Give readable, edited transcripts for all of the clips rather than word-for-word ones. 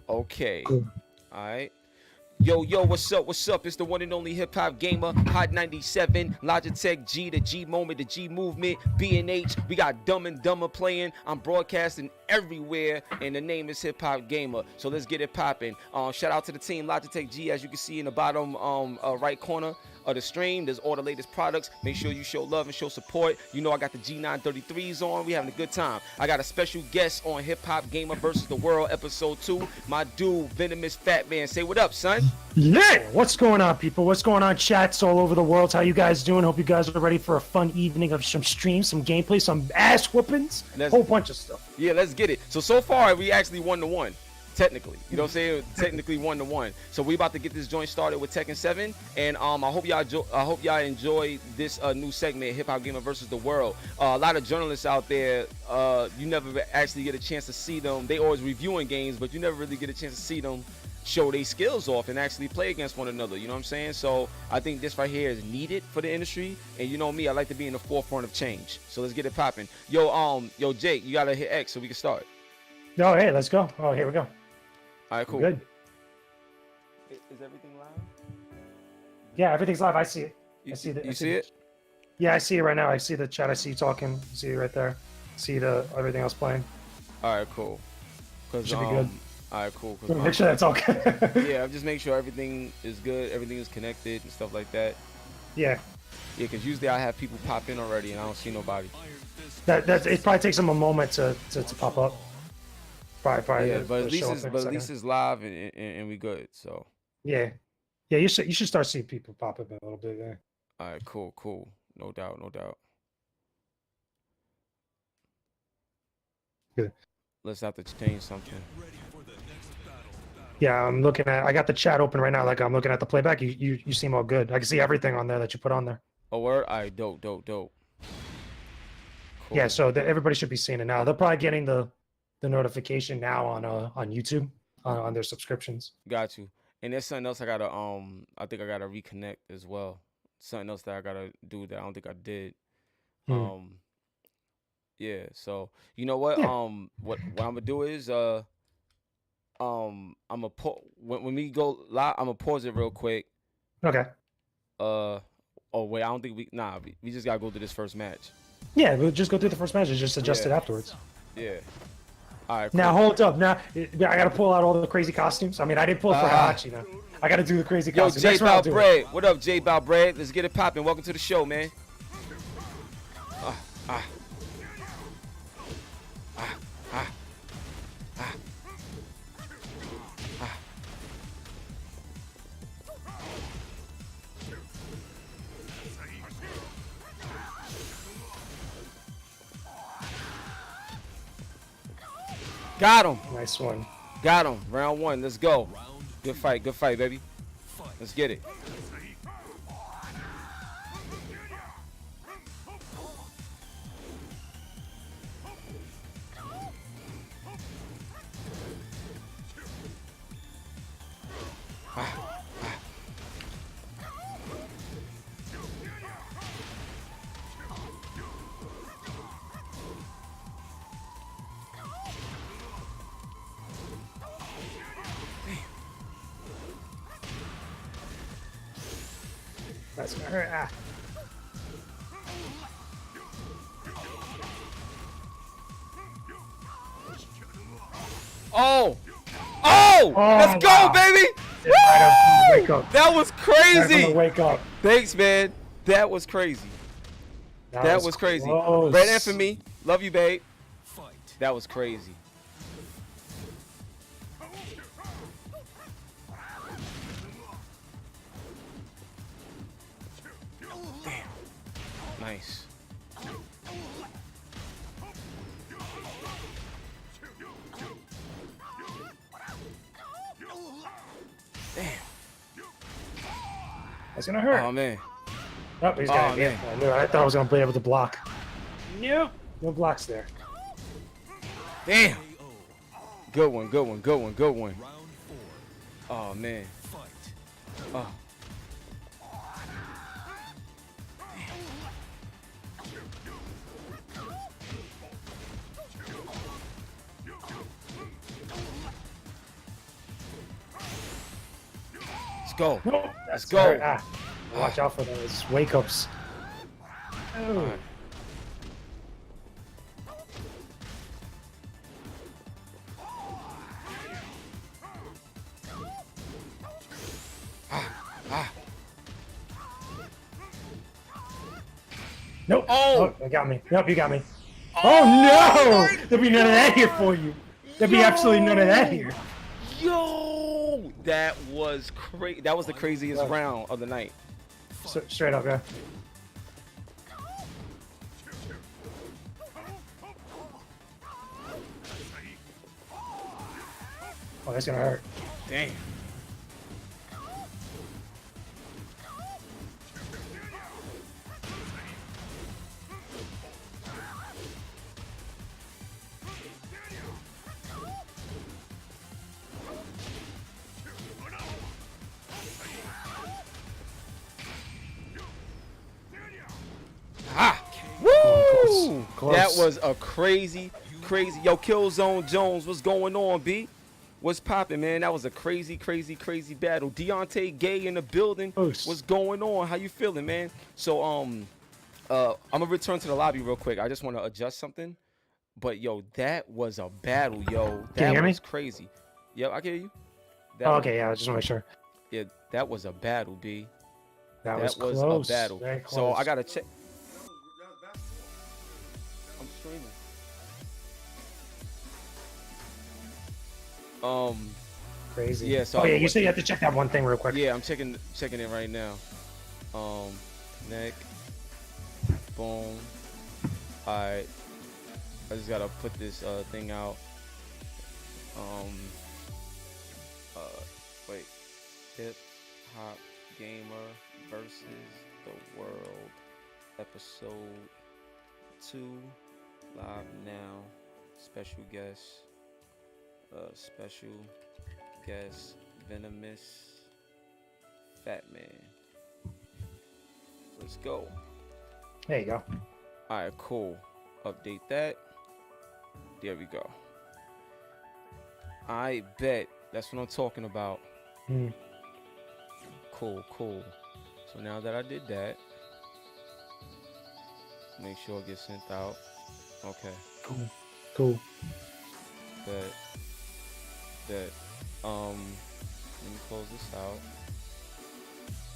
Okay. Cool. All right. Yo, what's up? What's up? It's the one and only hip hop gamer, Hot 97, Logitech G, the G moment, the G movement, B&H. We got Dumb and Dumber playing. I'm broadcasting everywhere, and the name is Hip Hop Gamer. So let's get it popping. Shout out to the team, Logitech G, as you can see in the bottom right corner of the stream. There's all the latest products. Make sure you show love and show support. You know I got the G933s on. We having a good time. I got a special guest on Hip Hop Gamer versus the World episode 2. My dude, Venomous Fat Man. Say what up, son. Yeah, what's going on, people? What's going on, chats all over the world? How you guys doing? Hope you guys are ready for a fun evening of some streams, some gameplay, some ass whoopings, a whole bunch of stuff. Yeah, let's get it. So far, we actually 1-1. Technically, you know what I'm saying? Technically 1-1. So we about to get this joint started with Tekken 7, and I hope y'all enjoy this new segment, Hip Hop Gamer versus the World. A lot of journalists out there, you never actually get a chance to see them. They always reviewing games, but you never really get a chance to see them show their skills off and actually play against one another. You know what I'm saying? So I think this right here is needed for the industry, and you know me, I like to be in the forefront of change. So let's get it popping. Yo, Jake, you gotta hit X so we can start. Oh, hey, let's go. Oh, here we go. All right, cool. Good. Is everything live? Yeah, everything's live. I see it. You see it? Yeah, I see it right now. I see the chat. I see you talking. I see it right there. See the everything else playing. All right, cool. Should be good. All right, cool. Make sure that's all good. Yeah, I'm just making sure everything is good, everything is connected and stuff like that. Yeah. Yeah, because usually I have people pop in already and I don't see nobody. That it probably takes them a moment to pop up. Probably. Yeah, but at least it's live and we good. So. Yeah. You should start seeing people pop up a little bit there. All right, cool. No doubt. Good. Let's have to change something. Yeah, I got the chat open right now. Like I'm looking at the playback. You seem all good. I can see everything on there that you put on there. Oh, word? All right, dope. Cool. Yeah, so everybody should be seeing it now. They're probably getting the notification now on YouTube on their subscriptions. Got you. And there's something else I gotta I think I gotta reconnect as well. Something else that I gotta do that I don't think I did. Yeah. So you know what? Yeah. What I'm gonna do is I'm gonna when we go live, I'm gonna pause it real quick. Okay. Oh wait, I don't think we just gotta go through this first match. Yeah, we'll just go through the first match and just adjust it afterwards. Yeah. All right. Cool. Now hold up. Now I gotta pull out all the crazy costumes. I mean, I didn't pull it for Hachi now. I gotta do the crazy costumes. Yo, Jay Balbread. What up, Jay Balbread? Let's get it popping. Welcome to the show, man. Got him. Nice one. Got him. Round 1. Let's go. Good fight, baby. Let's get it. That's gonna hurt. Oh! Let's go, baby! Wake up. That was crazy. Wake up. Thanks, man. That was crazy. That was crazy. Red Infamy. Love you, babe. That was crazy. Damn. Nice. Damn. That's gonna hurt. Oh, man. Oh, he's got it. I knew it. I thought I was gonna be able to block. Nope. No blocks there. Damn. Good one. Oh, man. Oh. go. Nope, Let's that's go. hurt. Ah, watch out for those wake ups. Oh. All right. Nope. Oh. You got me. Nope, you got me. Oh, Oh no! There'll be none of that here for you. There'll be absolutely none of that here. Yo, that was crazy. That was the craziest Yeah. round of the night. So, straight up, yeah. Oh, that's gonna hurt. Damn. Ah! Woo! Close. That was a crazy. Yo, Killzone Jones, what's going on, B? What's poppin', man? That was a crazy battle. Deontay Gay in the building. Oof. What's going on? How you feeling, man? So, I'm gonna return to the lobby real quick. I just want to adjust something. But yo, that was a battle, yo. Can you hear me? That was crazy. Yep, I can hear you. That Oh, was- okay, yeah, I just want to make sure. Yeah, that was a battle, B. That was was close. a battle. Very close. So I gotta check. I'm streaming. Crazy. Yeah. So Oh yeah, you said you have to check that one thing real quick. Yeah, I'm checking it right now. Neck. Boom. Alright. I just gotta put this thing out. Wait. Hip Hop Gamer versus the World. Episode 2. Live now. Special guest. Special guest. Venomous. Fat Man. Let's go. There you go. Alright, cool. Update that. There we go. I bet. That's what I'm talking about. Hmm. Cool. So now that I did that, make sure it gets sent out. Okay. Cool. That. Let me close this out.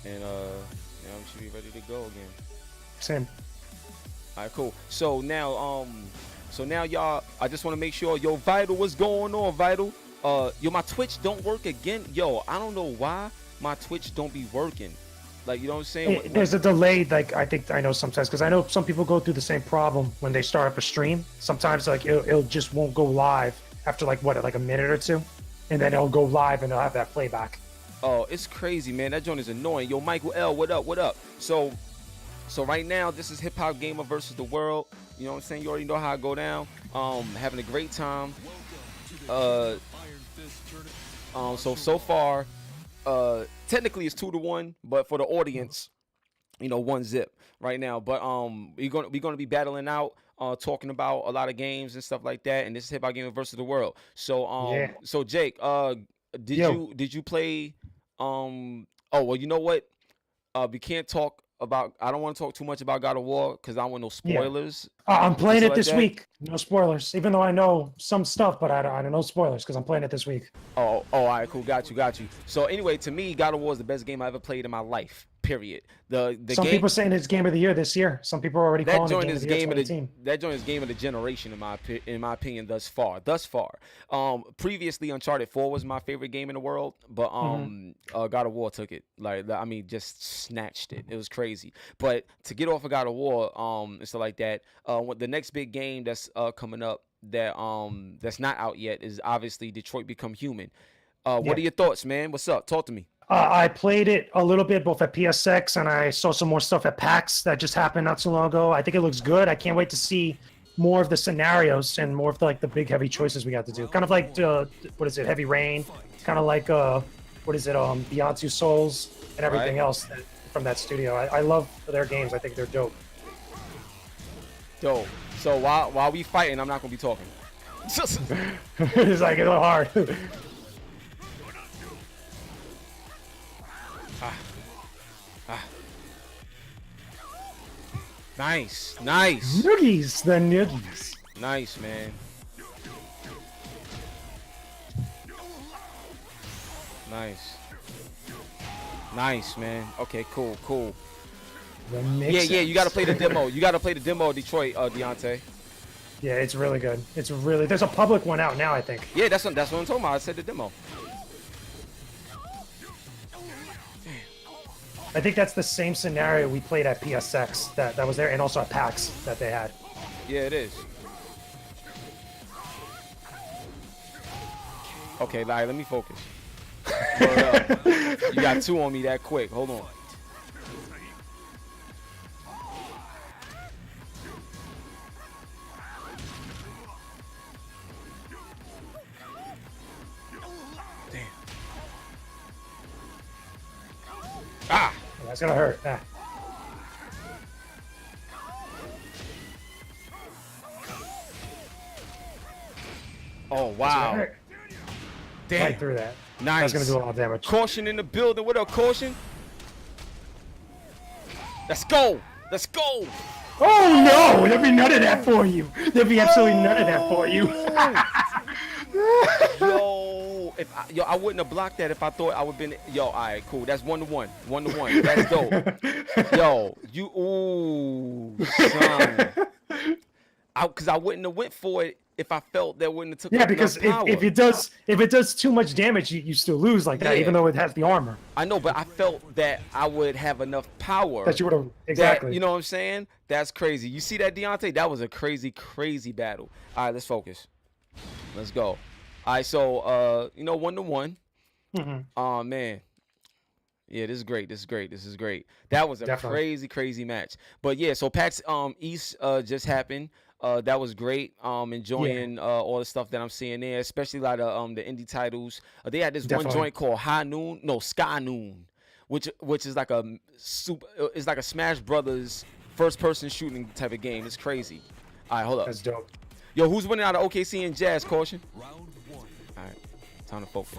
And we should be ready to go again. Same. All right, cool. So now y'all, I just want to make sure, yo, Vital, what's going on, Vital? Yo, my Twitch don't work again. Yo, I don't know why my Twitch don't be working. Like, you know what I'm saying? There's a delay, like I know sometimes, because I know some people go through the same problem when they start up a stream. Sometimes like it'll just won't go live after like a minute or two, and then it'll go live and it'll have that playback. Oh, it's crazy, man. That joint is annoying. Yo, Michael L, what up? So right now, this is HipHopGamer versus the World. You know what I'm saying? You already know how I go down. Having a great time. So far, technically it's 2-1, but for the audience, 1-0 right now. But we're gonna be battling out, talking about a lot of games and stuff like that. And this is HipHopGamer versus the World. So Yeah. so Jake, did you play? Oh well, you know what? We can't talk about. I don't want to talk too much about God of War because I don't want no spoilers. I'm playing it like this that. week. No spoilers. Even though I know some stuff, but I don't know spoilers because I'm playing it this week. Oh, all right, cool, got you. So anyway, to me, God of War is the best game I ever played in my life. Period. The Some game, people saying it's game of the year this year. Some people are already that calling joint it is game of the year 2018. that joint is game of the generation in my opinion thus far. Previously Uncharted 4 was my favorite game in the world, but God of War took it. Like, I mean, just snatched it. It was crazy. But to get off of God of War, and stuff like that, the next big game that's coming up that's not out yet is obviously Detroit Become Human. What are your thoughts, man? What's up? Talk to me. I played it a little bit both at PSX and I saw some more stuff at PAX that just happened not so long ago. I think it looks good. I can't wait to see more of the scenarios and more of the big heavy choices we got to do. Kind of like Heavy Rain. Kind of like Beyond Two Souls and everything else from that studio. I love their games. I think they're dope. Dope. So while we fighting, I'm not gonna be talking. It's like a little hard. Nice. Nice. Noogies, the noogies. Nice, man. Nice. Nice, man. Okay, cool, cool. Yeah, you gotta play the demo. You gotta play the demo of Detroit, Deontay. Yeah, it's really good. It's really. There's a public one out now, I think. Yeah, that's what I'm talking about. I said the demo. I think that's the same scenario we played at PSX that was there, and also at PAX that they had. Yeah, it is. Okay, Larry, let me focus. You got 2 on me that quick. Hold on. Damn. Ah! That's gonna hurt. Ah. Oh, That's gonna wow. hurt. Damn. Right through that. Nice. That's gonna do a lot of damage. Caution in the building. What up, Caution? Let's go. Let's go. Oh no! There'd be none of that for you. There'd be absolutely none of that for you. Yo, I wouldn't have blocked that if I thought I would been. Yo, all right, cool. That's 1-1. 1-1. That's dope. Yo, you. Ooh, son. Because I wouldn't have went for it if I felt that wouldn't have took. Yeah, because if it does too much damage, you still lose like that, Yeah. even though it has the armor. I know, but I felt that I would have enough power. That you would have That, exactly. you know what I'm saying? That's crazy. You see that, Deontay? That was a crazy, crazy battle. All right, let's focus. Let's go. All right, so 1-1. Mhm. Oh man. Yeah, this is great. This is great. This is great. That was a Definitely. crazy, crazy match. But yeah, so PAX East just happened. That was great. Enjoying all the stuff that I'm seeing there, especially like the indie titles. They had this one Definitely. joint called Sky Noon, which is like a it's like a Smash Brothers first person shooting type of game. It's crazy. All right, hold up. That's dope. Yo, who's winning out of OKC and Jazz? Caution. All right, time to focus.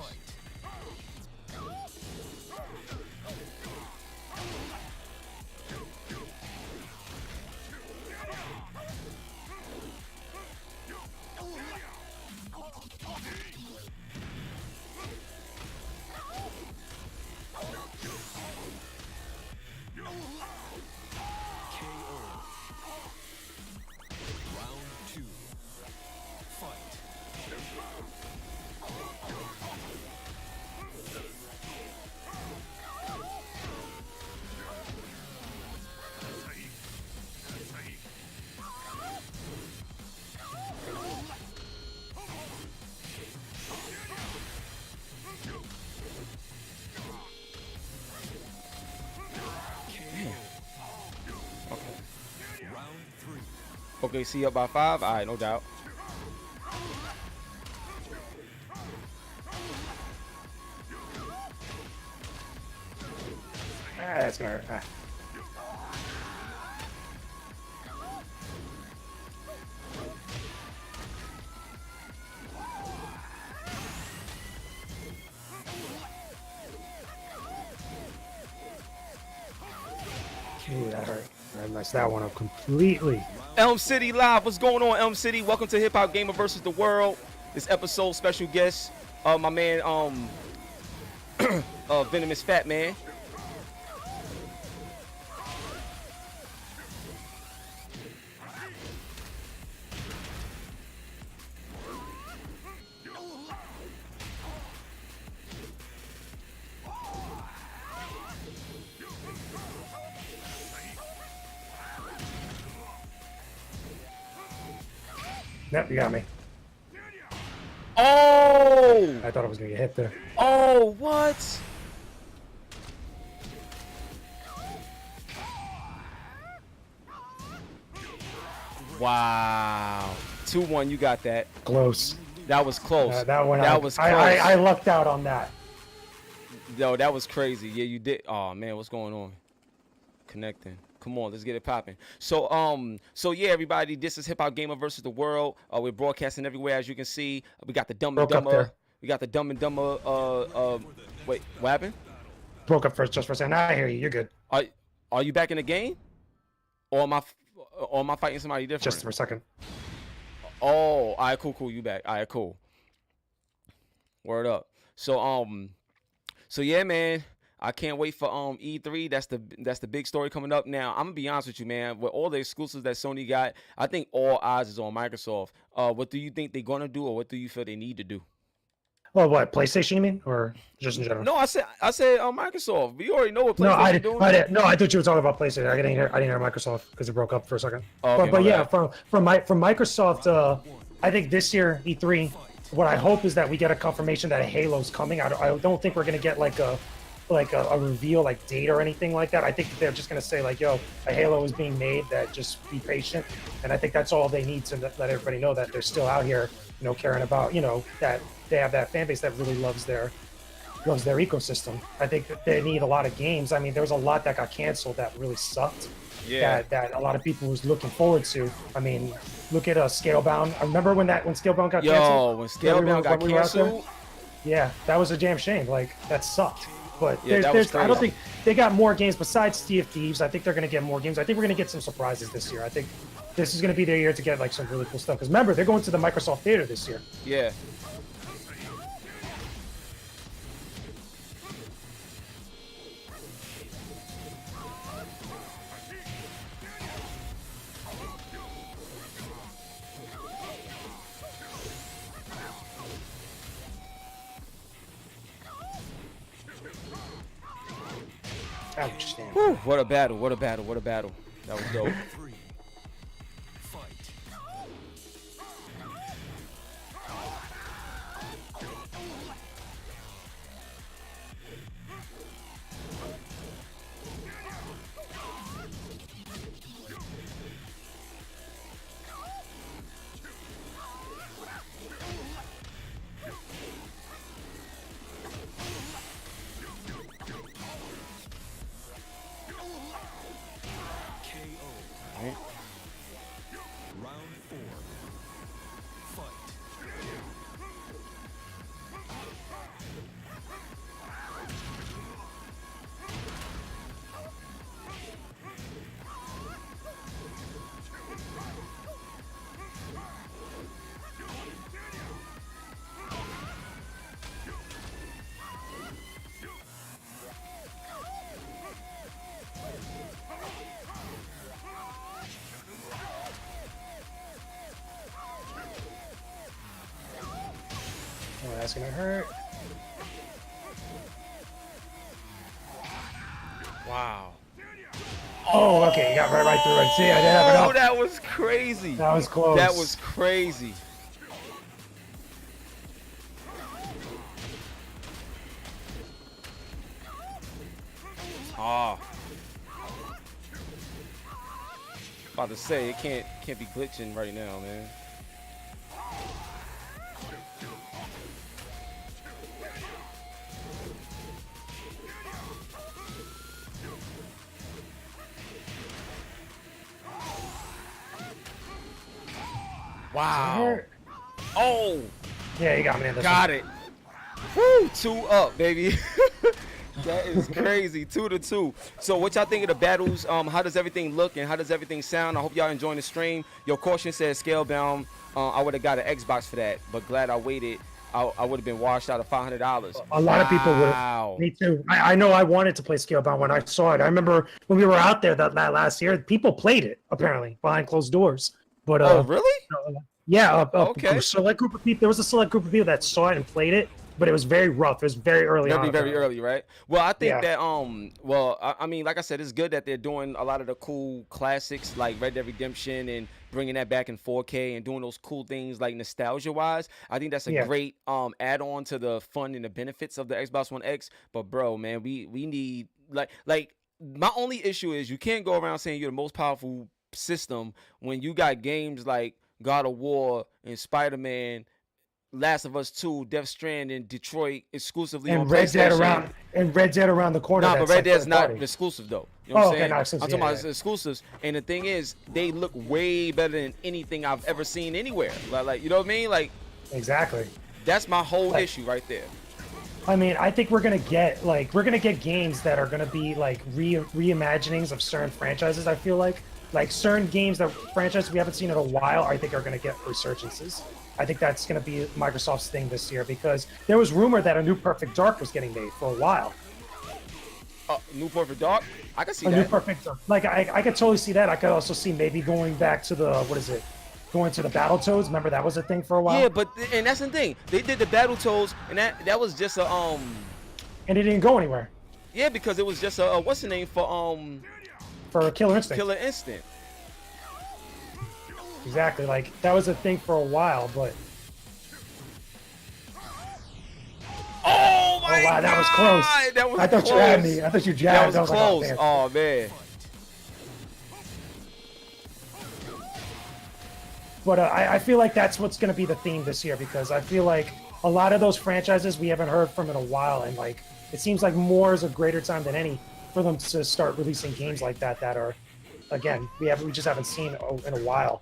Okay, see up by 5. All right, no doubt. That's gonna hurt. Ah. Ooh, that hurt. I messed that one up completely. Elm City Live, what's going on, Elm City? Welcome to HipHopGamer versus the World. This episode, special guest, my man, Venomous Fat Man. Yep, you got me. Oh! I thought I was gonna get hit there. Oh, what? Wow. 2-1, you got that. Close. That was close. That one. That was close. I lucked out on that. Yo, that was crazy. Yeah, you did. Oh man, what's going on? Connecting. Come on, let's get it popping. So yeah, everybody, this is HipHopGamer versus the World. We're broadcasting everywhere, as you can see. We got the Dumb and Broke up Dumber. there. We got the Dumb and Dumber. Wait, what happened? Broke up just for a second. I hear you. You're good. Are you back in the game? Or am I? Or am I fighting somebody different? Just for a second. Oh, all right, cool. You back? All right, cool. Word up. So yeah, man. I can't wait for E3. That's the big story coming up. Now, I'm gonna be honest with you, man. With all the exclusives that Sony got, I think all eyes is on Microsoft. What do you think they're gonna do, or what do you feel they need to do? Oh, what, PlayStation you mean, or just in general? No, I said Microsoft. We already know what No, PlayStation doing. I didn't. No, I thought you were talking about PlayStation. I didn't hear Microsoft because it broke up for a second. Oh, okay, but yeah, bad. from Microsoft, I think this year E3, what I hope is that we get a confirmation that Halo's coming. I don't think we're gonna get like a reveal, like date or anything like that. I think they're just gonna say like, yo, a Halo is being made. That just be patient. And I think that's all they need to let everybody know that they're still out here, caring about, that they have that fan base that really loves their ecosystem. I think that they need a lot of games. I mean, there was a lot that got canceled that really sucked. Yeah. That a lot of people was looking forward to. I mean, look at Scalebound. I remember when Scalebound got canceled. Yo, when Scalebound got canceled. Yeah, that was a damn shame. Like, that sucked. But Yeah, that was I don't crazy. think they got more games besides Sea of Thieves. I think they're going to get more games. I think we're going to get some surprises this year. I think this is going to be their year to get like some really cool stuff. Because remember, they're going to the Microsoft Theater this year. Yeah. Ouch, damn. Whew, what a battle. That was dope. Right. Round 4. Fight. Oh, that's going to hurt. Wow. Oh, okay. You got right through it. See, I didn't have Oh, enough. that was crazy. That was close. That was crazy. Ah. About to say it can't be glitching right now, man. Wow. Hurt. Oh, Yeah, you got me in this got one. it. Woo, 2 up, baby. That is crazy. 2-2. So what y'all think of the battles? How does everything look and how does everything sound? I hope y'all enjoying the stream. Your caution says Scalebound. I would have got an Xbox for that, but glad I waited. I would have been washed out of $500. A lot of people would. Wow. Me too. I know I wanted to play Scalebound when I saw it. I remember when we were out there that last year, people played it apparently behind closed doors. But Oh, really? yeah, Okay. a select group of people. There was a select group of people that saw it and played it, but it was very rough. It was very early on. Very early, right? Well, I think Yeah. that well, I mean, like I said, it's good that they're doing a lot of the cool classics like Red Dead Redemption and bringing that back in 4K and doing those cool things like nostalgia wise. I think that's a Yeah. great add on to the fun and the benefits of the Xbox One X. But bro, man, we need like my only issue is you can't go around saying you're the most powerful system when you got games like God of War and Spider-Man, Last of Us 2, Death Stranding, Detroit exclusively on And Red Dead PlayStation. around the corner. Nah, but that's Red like Dead's third not party. exclusive though. You know what I'm okay, saying? no, I'm exclusive, talking yeah, about exclusives. And the thing is, they look way better than anything I've ever seen anywhere. Like you know what I mean? Like Exactly. that's my whole issue right there. I mean, I think we're gonna get games that are gonna be like reimaginings of certain franchises. I feel like Like certain games that franchises we haven't seen in a while, I think are going to get resurgences. I think that's going to be Microsoft's thing this year because there was rumor that a new Perfect Dark was getting made for a while. New Perfect Dark. I can see A that. new Perfect Dark. Like I could totally see that. I could also see maybe going back to the going to the Battletoads. Remember that was a thing for a while. Yeah, but and that's the thing. They did the Battletoads, and that was just a And it didn't go anywhere. Yeah, because it was just a what's the name For Killer Instinct. Killer Instinct. Exactly. Like that was a thing for a while, but. Oh my wow, God! that was close. That was I thought close. you had me. I thought you jabbed. That was I close. like, Oh man. But I feel like that's what's going to be the theme this year because I feel like a lot of those franchises we haven't heard from in a while, and like it seems like more is a greater time than any for them to start releasing games like that are, again, we just haven't seen in a while.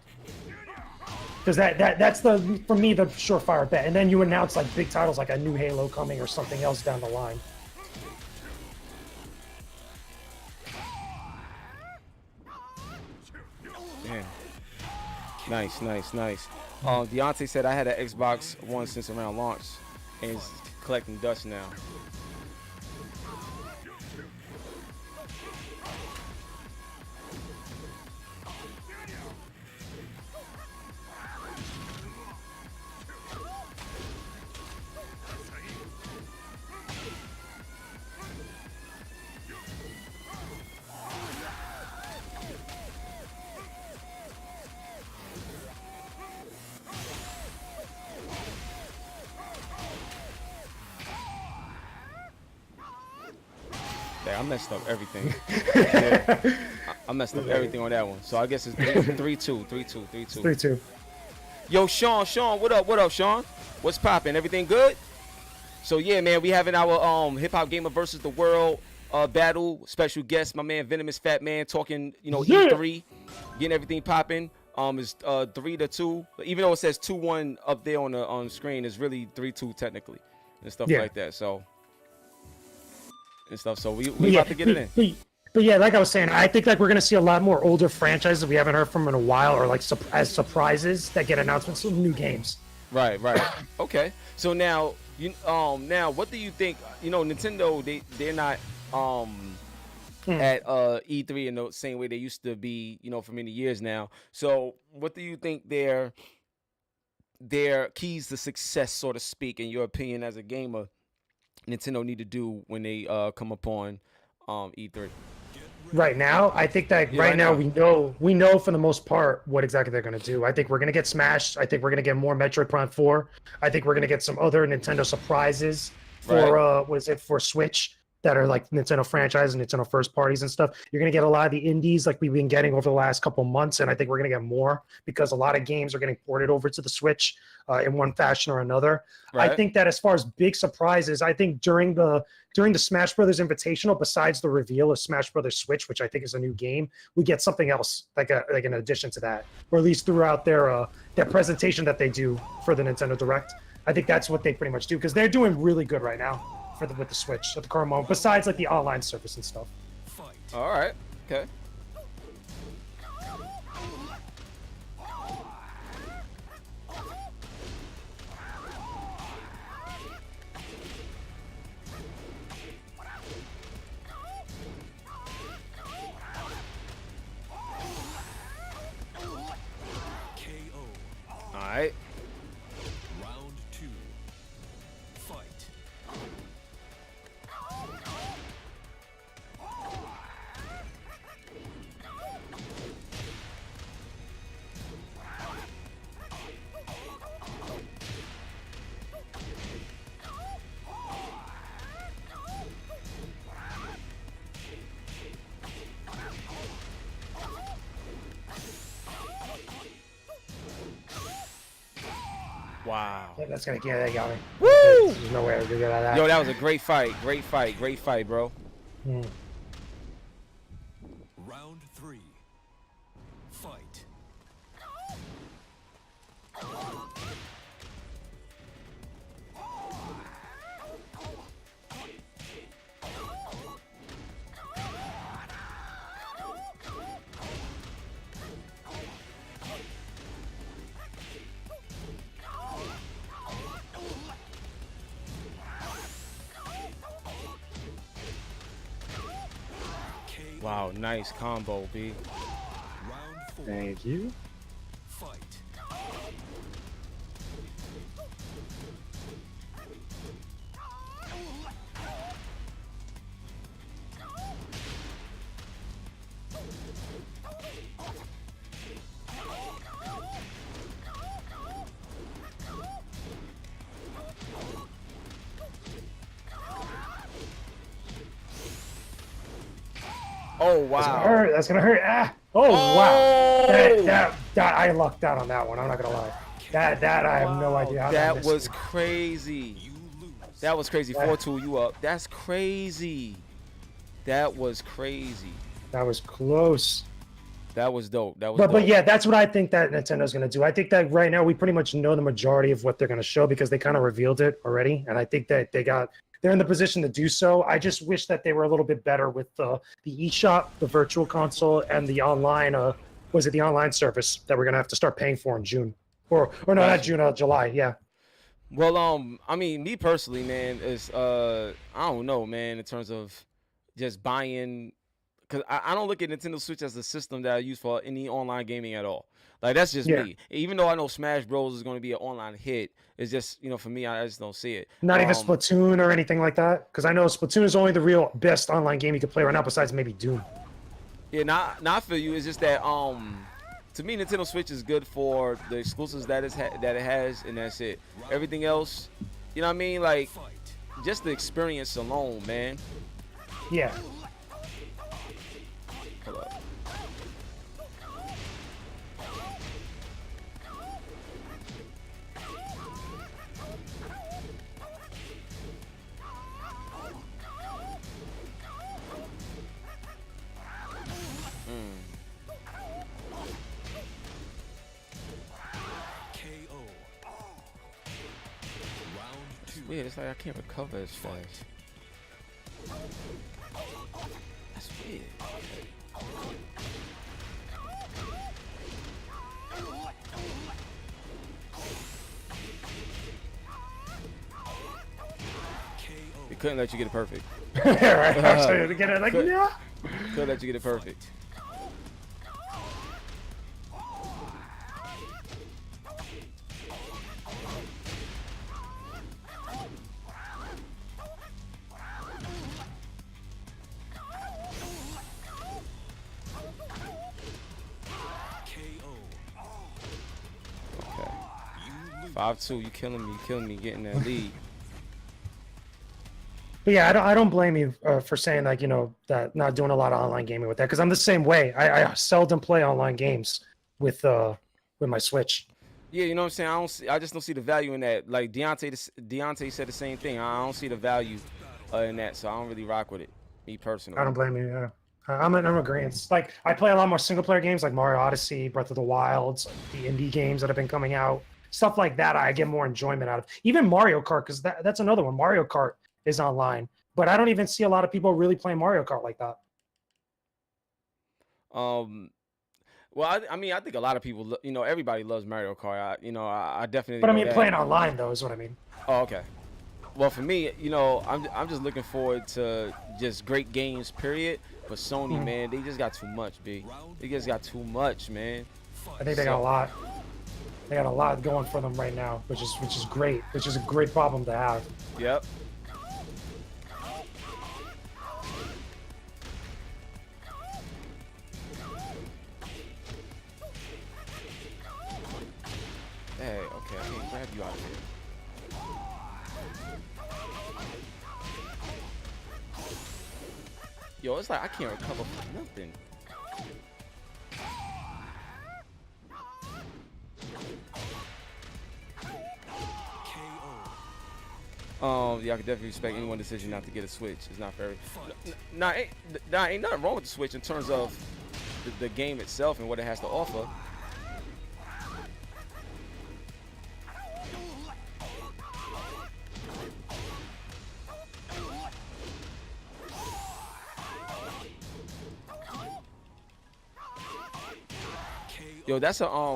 Because that's for me the surefire bet, and then you announce like big titles like a new Halo coming or something else down the line. Damn. Nice. Deontay said I had an Xbox One since around launch, and it's collecting dust now. I messed up everything. Yeah. I messed up everything on that one. So I guess it's 3-2. 3-2. Yo, Sean, what up, Sean? What's poppin'? Everything good? So yeah, man, we having our Hip Hop Gamer versus the World battle. Special guest, my man Venomous Fat Man, talking, E3, getting everything popping. It's 3-2. Even though it says 2-1 up there on the screen, it's really 3-2 technically and stuff like that. So. And stuff, so we about to get it in. But yeah, like I was saying, I think like we're gonna see a lot more older franchises we haven't heard from in a while, or like as surprises that get announcements of new games. Right. Okay. So now now what do you think? Nintendo they're not at E3 in the same way they used to be, for many years now. So what do you think their keys to success, so to speak, in your opinion as a gamer, Nintendo need to do when they come upon E3? Right now, I think that right now we know for the most part what exactly they're going to do. I think we're going to get Smash. I think we're going to get more Metroid Prime 4. I think we're going to get some other Nintendo surprises for for Switch that are like Nintendo franchises and Nintendo first parties and stuff. You're going to get a lot of the indies like we've been getting over the last couple months, and I think we're going to get more because a lot of games are getting ported over to the Switch in one fashion or another. I think that as far as big surprises, I think during the Smash Brothers Invitational, besides the reveal of Smash Brothers Switch, which I think is a new game, we get something else like an addition to that, or at least throughout their presentation that they do for the Nintendo Direct. I think that's what they pretty much do because they're doing really good right now with the Switch at the current moment, besides like the online service and stuff. All right. Okay. All right. Round 2. Fight. Wow. That's gonna get that got me. Woo! There's no way I was gonna get out of that. Yo, that was a great fight, bro. Round 3. Fight. Wow, nice combo, B. Round 4. Thank you. Fight. Oh That's gonna wow. hurt. That's gonna hurt. Ah. Oh, wow. That I lucked out on that one. I'm not gonna lie. That I have no idea how That missed was me. crazy. You lose. That was crazy. Yeah. 4-2, you up. That's crazy. That was crazy. That was close. That was dope. That was But dope. yeah, that's what I think that Nintendo's gonna do. I think that right now we pretty much know the majority of what they're gonna show because they kind of revealed it already, and I think that they're in the position to do so. I just wish that they were a little bit better with the eShop, the virtual console, and the online. Was it the online service that we're gonna have to start paying for in June, or no, not Gotcha. June, July? Yeah. Well, I mean, me personally, man, is I don't know, man, in terms of just buying, because I don't look at Nintendo Switch as a system that I use for any online gaming at all. Like that's just Yeah. me. Even though I know Smash Bros is going to be an online hit, it's just for me, I just don't see it. Not even Splatoon or anything like that, because I know Splatoon is only the real best online game you could play right now, besides maybe Doom. Yeah, not for you. It's just that to me, Nintendo Switch is good for the exclusives that it has, and that's it. Everything else, you know what I mean? Like Fight. just the experience alone, man. Yeah. Hold up. KO. Round 2. Weird. It's like I can't recover as fast. That's weird. We couldn't let you get it perfect. Right. I'm sorry to get it. Like, Good. yeah. Couldn't let you get it perfect. KO. Okay. You lose. 5-2. You killing me getting that lead. But yeah, I don't blame you for saying like that not doing a lot of online gaming with that because I'm the same way. I seldom play online games with my Switch. Yeah, you know what I'm saying? I just don't see the value in that. Like Deontay said the same thing. I don't see the value in that, so I don't really rock with it. Me personally. I don't blame you. Yeah. I'm agreeing. Like I play a lot more single player games like Mario Odyssey, Breath of the Wild, the indie games that have been coming out, stuff like that. I get more enjoyment out of. Even Mario Kart, because that's another one. Mario Kart is online, but I don't even see a lot of people really playing Mario Kart like that. Well, I mean, I think a lot of people, everybody loves Mario Kart. I definitely. But I know mean, that. playing online though is what I mean. Oh, okay. Well, for me, I'm just looking forward to just great games. Period. But Sony, man, they just got too much, B. They just got too much, man. I think they got a lot. They got a lot going for them right now, which is great. Which is a great problem to have. Yep. Hey, okay, I can't grab you out of here. Yo, it's like I can't recover from nothing. Yeah, I could definitely respect anyone's decision not to get a Switch. It's not fair. Ain't nothing wrong with the Switch in terms of the game itself and what it has to offer. Yo, that's a I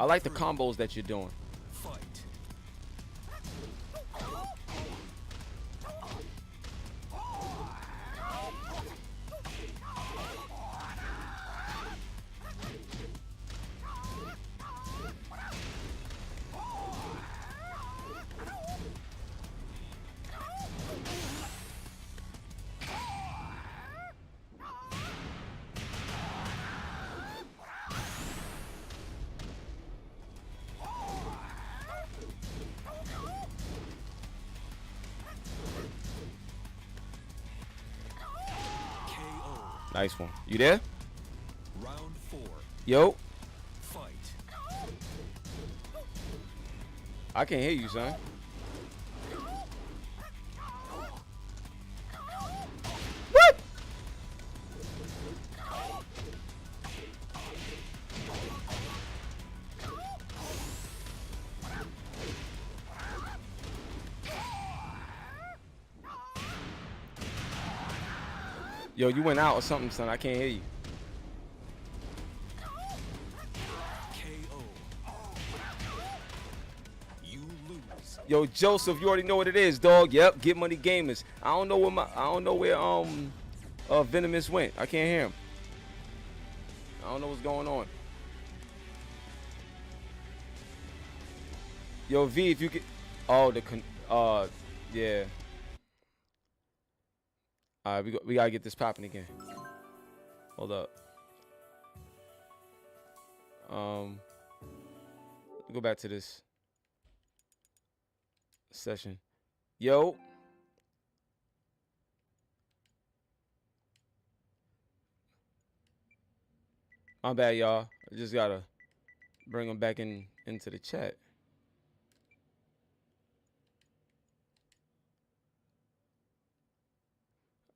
like the combos that you're doing. Fight. Nice one. You there? Round 4. Yo, Fight. I can't hear you, son. What? Yo, you went out or something, son. I can't hear you. KO. You lose. Yo, Joseph, you already know what it is, dog. Yep, Get Money Gamers. I don't know where Venomous went. I can't hear him. I don't know what's going on. Yo, V, if you could. Oh, yeah. All right, we gotta get this popping again. Hold up. Go back to this session. Yo. My bad, y'all. I just gotta bring them back into the chat.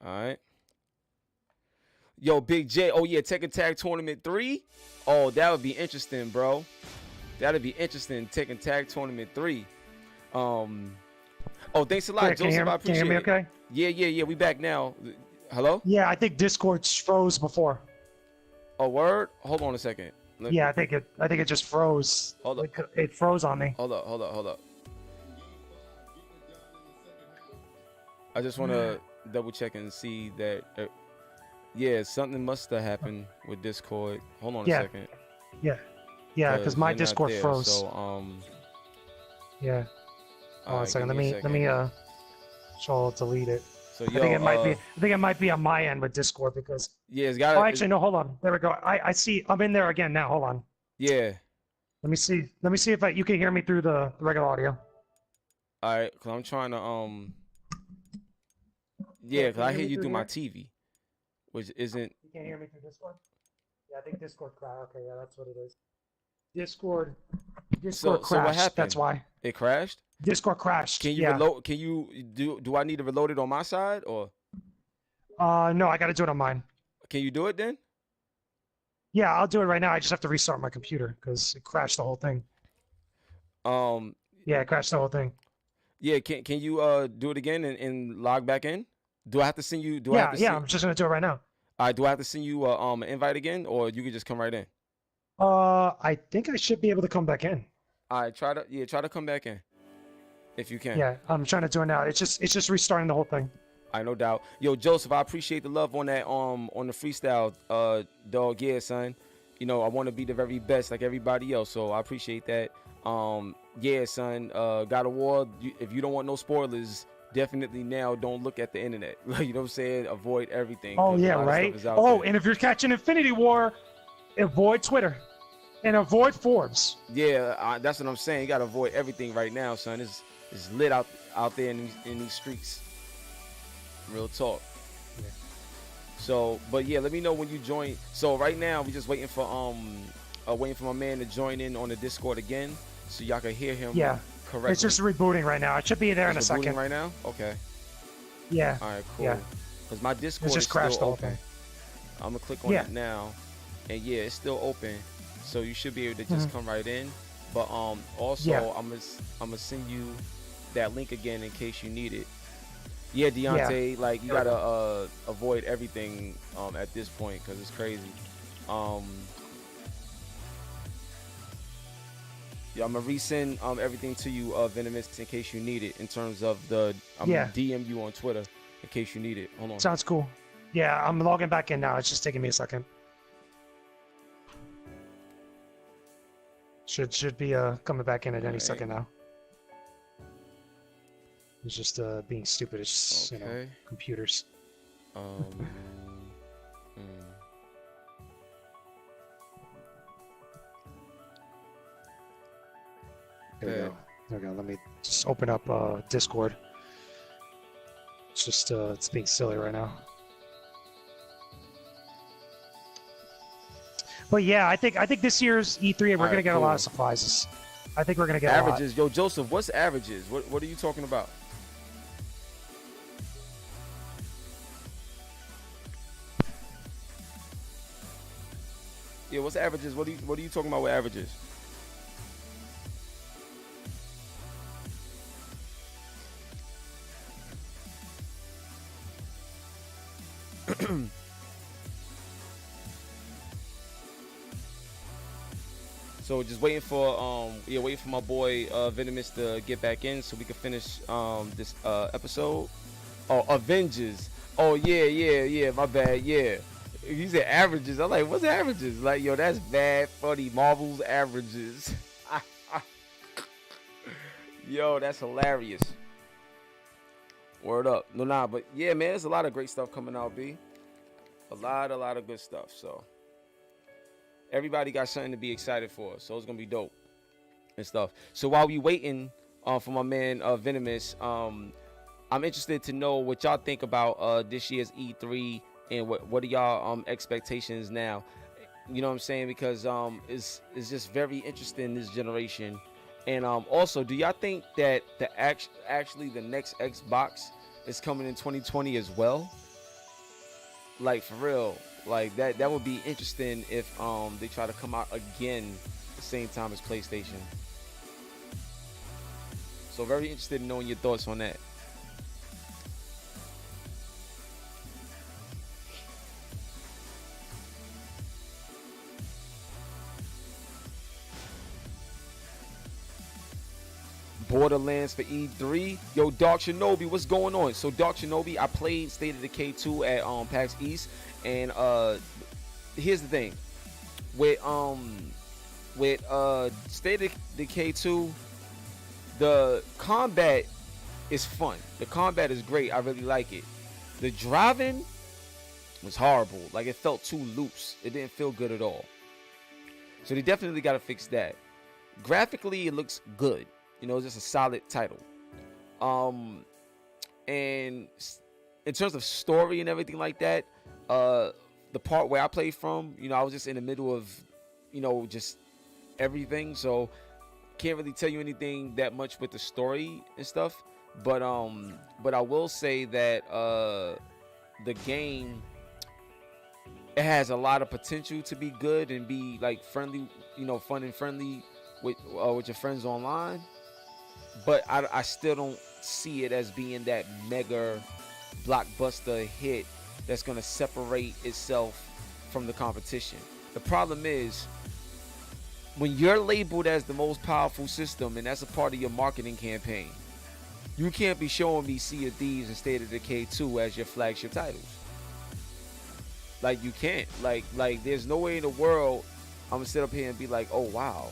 All right. Yo, Big J. Oh, yeah, Tekken Tag Tournament 3. Oh, that would be interesting, bro. That'd be interesting. Tekken Tag Tournament 3. Oh, thanks a lot, Great, Joseph. I can you appreciate hear me it. okay? Yeah. We back now. Hello? Yeah, I think Discord froze before. A word? Hold on a second. Yeah, I think it just froze. Hold up. It froze on me. Hold up. I just want to double check and see that. Yeah, something must have happened with Discord. Hold on a second. Yeah, because my you're not Discord there, froze. So Yeah. Hold on a second. Let me so I'll delete it. So I think it might be on my end with Discord because. Yeah, it's got. Oh, actually, no. Hold on. There we go. I see. I'm in there again now. Hold on. Yeah. Let me see. Let me see if you can hear me through the regular audio. All right, cause I'm trying to Yeah, cause I hear you through my TV, which isn't. You can't hear me through Discord. Yeah, I think Discord crashed. Okay, yeah, that's what it is. Discord crashed. So what happened? That's why. It crashed. Discord crashed. Can you reload? Can you do I need to reload it on my side or? No, I got to do it on mine. Can you do it then? Yeah, I'll do it right now. I just have to restart my computer because it crashed the whole thing. Yeah, it crashed the whole thing. Yeah, can you do it again and log back in? Do I have to send you? I'm just gonna do it right now. All right, do I have to send you an invite again, or you can just come right in? I think I should be able to come back in. All right, try to come back in, if you can. Yeah, I'm trying to do it now. It's just restarting the whole thing. I no doubt. Yo, Joseph, I appreciate the love on that on the freestyle, dog. Yeah, son. You know, I want to be the very best like everybody else, so I appreciate that. Yeah, son. God of War. If you don't want no spoilers, definitely now don't look at the internet. Like, you know what I'm saying? Avoid everything. Oh yeah, right. Oh, and if you're catching Infinity War, avoid Twitter and avoid Forbes. Yeah, that's what I'm saying. You gotta avoid everything right now, son. It's lit out there in these streets. Real talk. Yeah. So, but yeah, let me know when you join. So right now we're just waiting for my man to join in on the Discord again, so y'all can hear him. Yeah. Correctly. It's just rebooting right now. It should be there in a second. Right now. Okay. Yeah. All right. Cool. Yeah. Because my Discord just is crashed still the whole open. thing. I'm gonna click on it now, and yeah, it's still open. So you should be able to just come right in. But also I'm gonna send you that link again in case you need it. Yeah, Deontay, like you gotta avoid everything at this point because it's crazy. Yeah, I'm gonna resend everything to you, Venomous, in case you need it. In terms of I'm gonna DM you on Twitter in case you need it. Hold on. Sounds cool. Yeah, I'm logging back in now. It's just taking me a second. Should be coming back in at any second now. It's just being stupid. It's just, you know, computers. There we go. There we go. Let me just open up Discord. It's just it's being silly right now. But yeah, I think this year's E3 we're Alright, gonna get a lot cool. of surprises. I think we're gonna get Averages. Yo, Joseph, what's averages? What are you talking about? Yeah, what's averages? What are you talking about with averages? So just waiting for waiting for my boy Venomous to get back in so we can finish this episode. Oh, Avengers. Oh yeah, my bad. Yeah. He said averages. I'm like, what's averages? Like, yo, that's bad funny. Marvel's averages. Yo, that's hilarious. Word up. No, nah, but yeah, man, there's a lot of great stuff coming out, B. A lot of good stuff. So everybody got something to be excited for. So it's gonna be dope and stuff. So while we waiting for my man Venomous, I'm interested to know what y'all think about this year's E3 and what are y'all expectations now. You know what I'm saying? Because it's just very interesting this generation. And also, do y'all think that actually the next Xbox is coming in 2020 as well? Like, for real, like that would be interesting if they try to come out again at the same time as PlayStation. So very interested in knowing your thoughts on that. Borderlands for E3. Yo, Dark Shinobi, what's going on? So Dark Shinobi, I played State of Decay 2 at PAX East, and here's the thing. With State of Decay 2, the combat is fun. The combat is great. I really like it. The driving was horrible. Like, it felt too loose. It didn't feel good at all. So they definitely got to fix that. Graphically, it looks good. You know, it's just a solid title. And in terms of story and everything like that, the part where I played from, you know, I was just in the middle of, you know, just everything. So can't really tell you anything that much with the story and stuff. But I will say that the game, it has a lot of potential to be good and be like friendly, you know, fun and friendly with your friends online. But I still don't see it as being that mega blockbuster hit that's going to separate itself from the competition. The problem is, when you're labeled as the most powerful system and that's a part of your marketing campaign, you can't be showing me Sea of Thieves and State of Decay 2 as your flagship titles. Like, you can't. Like there's no way in the world I'm going to sit up here and be like, oh, wow.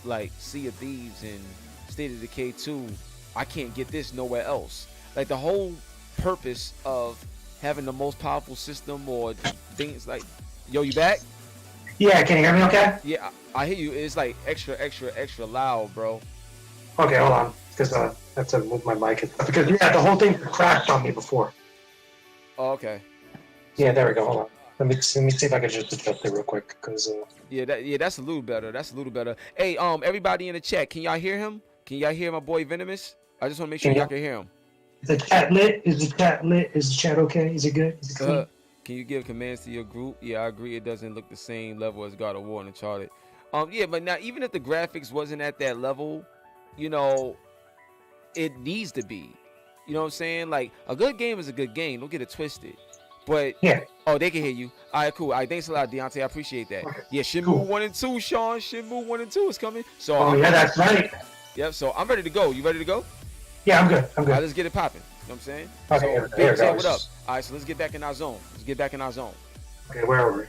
Like, Sea of Thieves and State of Decay 2, I can't get this nowhere else. Like, the whole purpose of having the most powerful system or things like, yo, you back? Yeah, can you hear me okay? Yeah, I hear you. It's like extra loud, bro. Okay, hold on, because I have to move my mic. Because, yeah, the whole thing crashed on me before. Oh, okay. Yeah, there we go, hold on. Let me see if I can just adjust it real quick, because... that's a little better. That's a little better. Hey, everybody in the chat, can y'all hear him? Can y'all hear my boy Venomous? I just want to make sure y'all can hear him. Is the chat lit? Is the chat lit? Is the chat okay? Is it good? Is it clean? Can you give commands to your group? Yeah, I agree. It doesn't look the same level as God of War and Uncharted. Yeah, but now even if the graphics wasn't at that level, you know, it needs to be. You know what I'm saying? Like, a good game is a good game. Don't get it twisted. But yeah. Oh, they can hear you. All right, cool. All right, thanks a lot, Deontay. I appreciate that. Okay. Yeah, Shenmue Cool. 1 and 2, Sean. Shenmue 1 and 2 is coming. So Oh, yeah, that's right. Yep. So I'm ready to go. You ready to go? Yeah, I'm good. All right, let's get it popping. You know what I'm saying? Okay, So, here Big we J, go. what up? All right, so let's get back in our zone. Okay, where are we?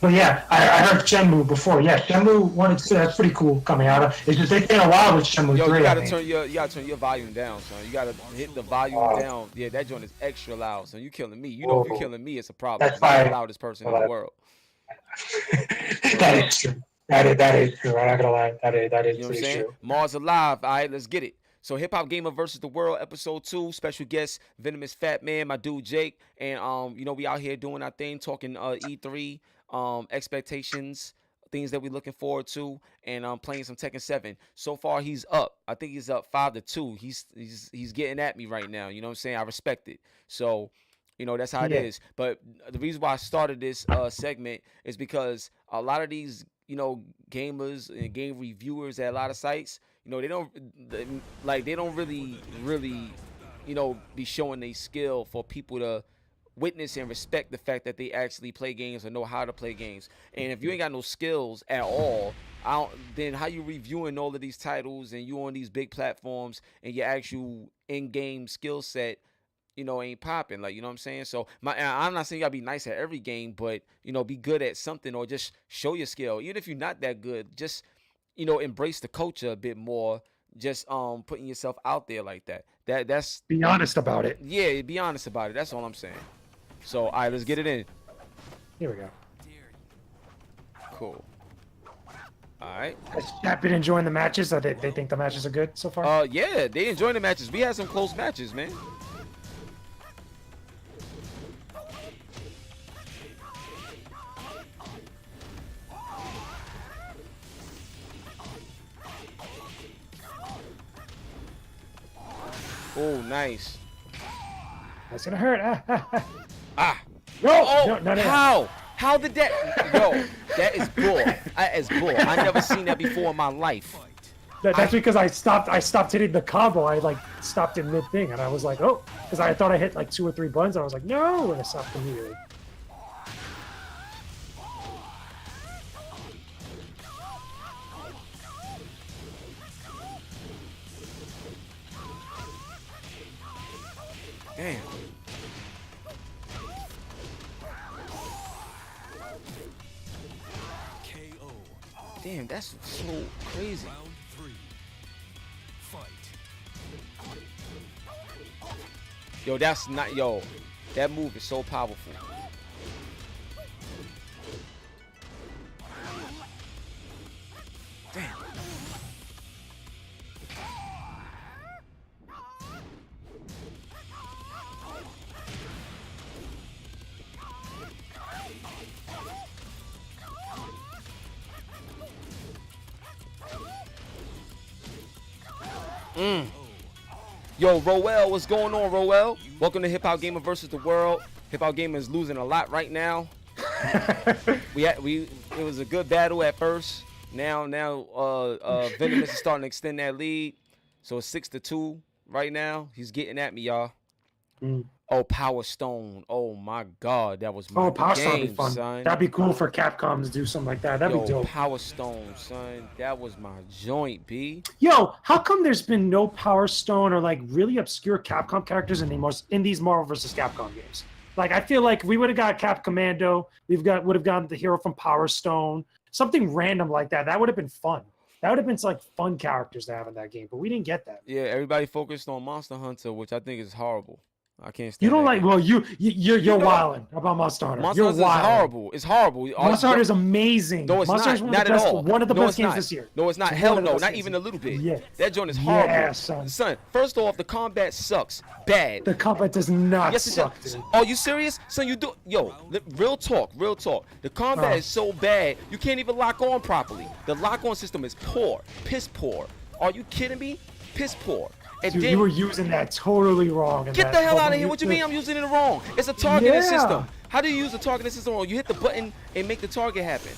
But yeah, I heard Shenmue before. Yeah, Shenmue 1 and 2, that's pretty cool coming out. It's just they taking a while with Shenmue 3. Yo, you gotta I turn your volume down, son. You gotta hit the volume down. Yeah, that joint is extra loud, son. You killing me. You know, if you're killing me, it's a problem. That's I'm fine. the loudest person in the world. That is true. That is true. I'm not gonna lie. That is You know what I'm pretty saying? true. Mars alive. All right, let's get it. So Hip Hop Gamer versus the World, episode 2. Special guest Venomous Fat Man, my dude Jake, and you know, we out here doing our thing, talking E3, expectations, things that we're looking forward to, and playing some Tekken 7. So far, he's up. I think he's up 5-2. He's getting at me right now. You know what I'm saying? I respect it. So, you know, that's how it is. But the reason why I started this segment is because a lot of these, you know, gamers and game reviewers at a lot of sites, you know, they don't really, you know, be showing their skill for people to witness and respect the fact that they actually play games or know how to play games. And if you ain't got no skills at all, then how you reviewing all of these titles and you on these big platforms and your actual in-game skill set, you know, ain't popping, like, you know what I'm saying? So I'm not saying you gotta be nice at every game, but, you know, be good at something or just show your skill. Even if you're not that good, just, you know, embrace the culture a bit more. Just putting yourself out there like that. That's Be honest about it. Yeah, be honest about it. That's all I'm saying. So, all right, let's get it in. Here we go. Cool. All right. Has chat been enjoying the matches? They think the matches are good so far? Yeah, they enjoying the matches. We had some close matches, man. Oh, nice. That's gonna hurt. Ah. No, Oh, no. how? How did that? Yo, that is bull. That is bull. I never seen that before in my life. That's because I stopped hitting the combo. I like stopped in mid thing, and I was like, oh, because I thought I hit like 2 or 3 buttons. I was like, no, and I stopped immediately. Damn. KO. Damn, that's so crazy. Round 3. Fight. Yo, that's not, yo, that move is so powerful. Damn. Yo, Roel, what's going on, Roel? Welcome to Hip Hop Gamer versus the World. Hip Hop Gamer is losing a lot right now. It was a good battle at first. Now, Venomous is starting to extend that lead. So it's 6-2 right now. He's getting at me, y'all. Oh, Power Stone. Oh my God, that was my Power Stone would game, be fun. son. That'd be cool for Capcom to do something like that. That'd be dope. Power Stone, son. That was my joint, B. Yo, how come there's been no Power Stone or like really obscure Capcom characters in these Marvel vs. Capcom games? Like, I feel like we would have got Cap Commando. Would have gotten the hero from Power Stone. Something random like that. That would have been fun. That would have been like fun characters to have in that game, but we didn't get that. Yeah, everybody focused on Monster Hunter, which I think is horrible. I can't stand You don't that like? game. Well, you're know- wilding about Monster Hunter. Monster You're Hunter is wilding. horrible. It's horrible. Monster Hunter is amazing. No, it's Monster not. Hunter is Not at all. One of the No, best it's games not. this year. No, it's not. It's Hell one of the no, best not games even this a little bit. Yeah. That joint is horrible. Yeah, son. First off, the combat sucks. Bad. The combat does not Yes, it suck, does. dude. Are you serious? Son, you do. Yo, real talk, real talk. The combat is so bad, you can't even lock on properly. The lock on system is poor. Piss poor. Are you kidding me? Piss poor. And Dude, then, you were using that totally wrong. in get that the hell out fucking of here. What you YouTube. mean I'm using it wrong? It's a targeting Yeah. system. How do you use a targeting system wrong? You hit the button and make the target happen.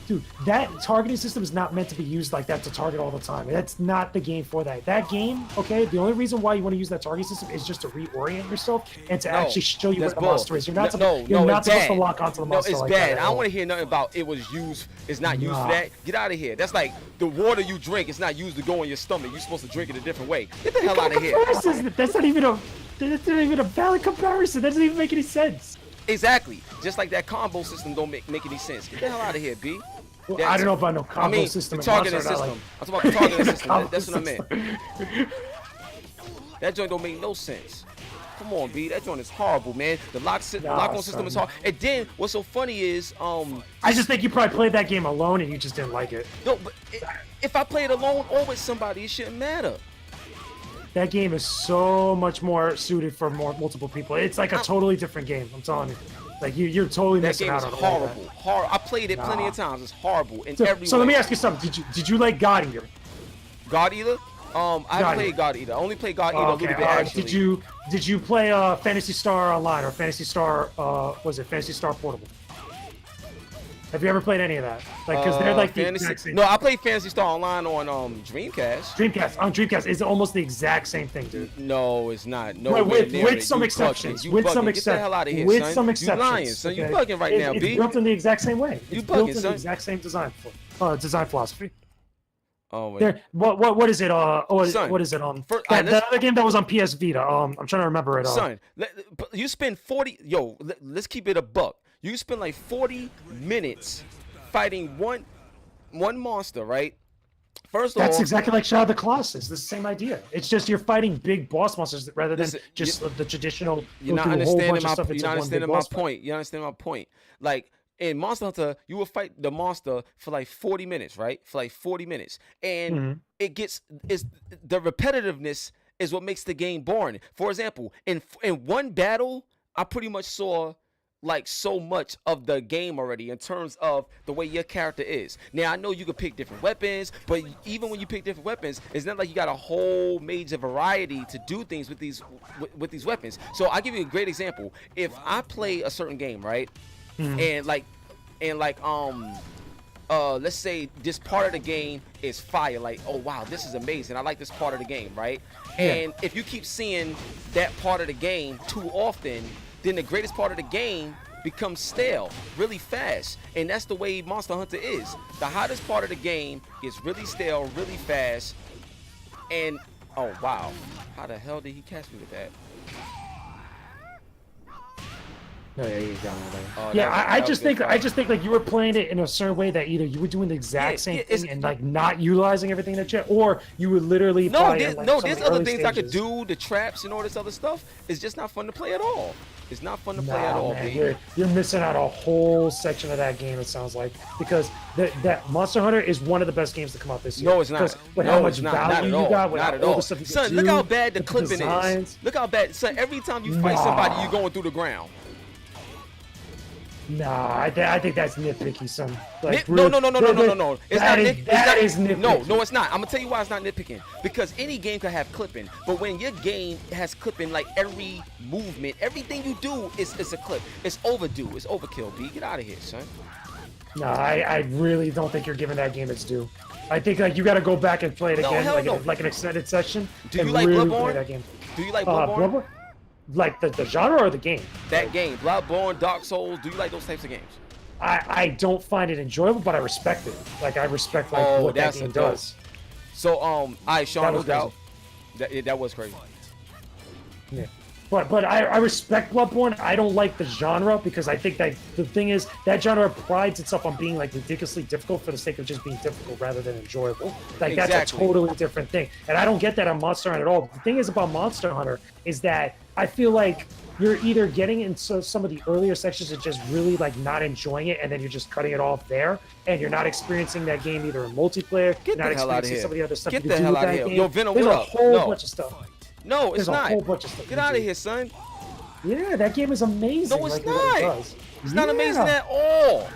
Dude, that targeting system is not meant to be used like that to target all the time. That's not the game for that. That game, okay, the only reason why you want to use that targeting system is just to reorient yourself and to actually show you where That's the bull. monster is. You're not, No, you're not it's supposed bad. to lock onto the monster No, it's like bad. that. I don't want to hear nothing about it was used. It's not used for that. Get out of here. That's like the water you drink. It's not used to go in your stomach. You're supposed to drink it a different way. Get the hell out of here. That's not even a valid comparison. That doesn't even make any sense. Exactly. Just like that combo system don't make any sense. Get the hell out of here, B. Well, I don't know about no combo system. The in targeting Monster system. Hunter, I'm talking about the targeting The system. combo That's what I system. meant. That joint don't make no sense. Come on, B. That joint is horrible, man. The lock on system is son. hard. And then what's so funny is I just think you probably played that game alone and you just didn't like it. no, but if I play it alone or with somebody, it shouldn't matter. That game is so much more suited for multiple people. It's like a totally different game. I'm telling you. Like you're totally That missing game is out on all that. horrible. I played it plenty of times. It's horrible in every So way. let me ask you something. Did you like God Eater? God Eater? I haven't played God Eater. I only played God Eater a little bit actually. Did you play Phantasy Star Online or Phantasy Star was it Phantasy Star Portable? Have you ever played any of that? Like, because they're like the exact same. No, I played Phantasy Star Online on Dreamcast. Dreamcast is almost the exact same thing, dude. No, it's not. No, with some exceptions. With some exceptions. Get the hell out of here, with son. some exceptions. You lying, son. You bugging right now, it's B. It's built in the exact same way. You It's bugging, built in son. the exact same design philosophy. Oh wait. There, what is it? Son, what is it? that other game that was on PS Vita. I'm trying to remember it. Son, you spend 40. Yo, let's keep it a buck. You spend like 40 minutes fighting one monster, right? First of all, that's exactly like Shadow of the Colossus. The same idea. It's just you're fighting big boss monsters rather than just the traditional. You're not understanding my point. You understand my point? Like in Monster Hunter, you will fight the monster for like 40 minutes, right? For like 40 minutes, and the repetitiveness is what makes the game boring. For example, in one battle, I pretty much saw like so much of the game already in terms of the way your character is. Now I know you can pick different weapons, but even when you pick different weapons, it's not like you got a whole major variety to do things with these weapons. So I'll give you a great example. If I play a certain game, right, and let's say this part of the game is fire, like, oh wow, this is amazing, I like this part of the game, right? And if you keep seeing that part of the game too often, then the greatest part of the game becomes stale really fast. And that's the way Monster Hunter is. The hottest part of the game gets really stale really fast. And oh wow, how the hell did he catch me with that? No, yeah, you got it. I just think like you were playing it in a certain way that either you were doing the exact same thing and like not utilizing everything that you, or you would literally there's other things I could do, the traps and all this other stuff. It's just not fun to play at all. It's not fun to play at all, man. You're missing out a whole section of that game, it sounds like, because that Monster Hunter is one of the best games to come out this year. No, it's not. With how much value you got, with all the stuff you son, can look do, how bad the clipping designs. is. Look how bad. Son, every time you fight somebody, you're going through the ground. Nah, I think that's nitpicky, son. Like, No. It's not nitpicking. No, it's not. I'm gonna tell you why it's not nitpicking. Because any game could have clipping, but when your game has clipping, like every movement, everything you do is a clip. It's overdue. It's overkill. B, get out of here, son. No, I really don't think you're giving that game its due. I think like you got to go back and play it again, like an extended session. Do you like really Bloodborne? play that game. Do you like Bloodborne? Like the genre or the game? That game, Bloodborne, Dark Souls. Do you like those types of games? I don't find it enjoyable, but I respect it. Like I respect what that game does. So all right, Sean, no doubt. That was crazy. Yeah. But I respect Bloodborne. I don't like the genre because I think that the thing is that genre prides itself on being like ridiculously difficult for the sake of just being difficult rather than enjoyable. Like that's a totally different thing. And I don't get that on Monster Hunter at all. The thing is about Monster Hunter is that I feel like you're either getting into some of the earlier sections and just really like not enjoying it, and then you're just cutting it off there, and you're not experiencing that game either in multiplayer. Get not the hell out of here. Some of the other stuff Get you the can do hell with out of that here. game. Yo, Venom, There's what a up? whole bunch of stuff. No, it's There's not. a whole bunch of stuff. Get out of here, son. Yeah, that game is amazing. No, it's like, not. It's not amazing at all.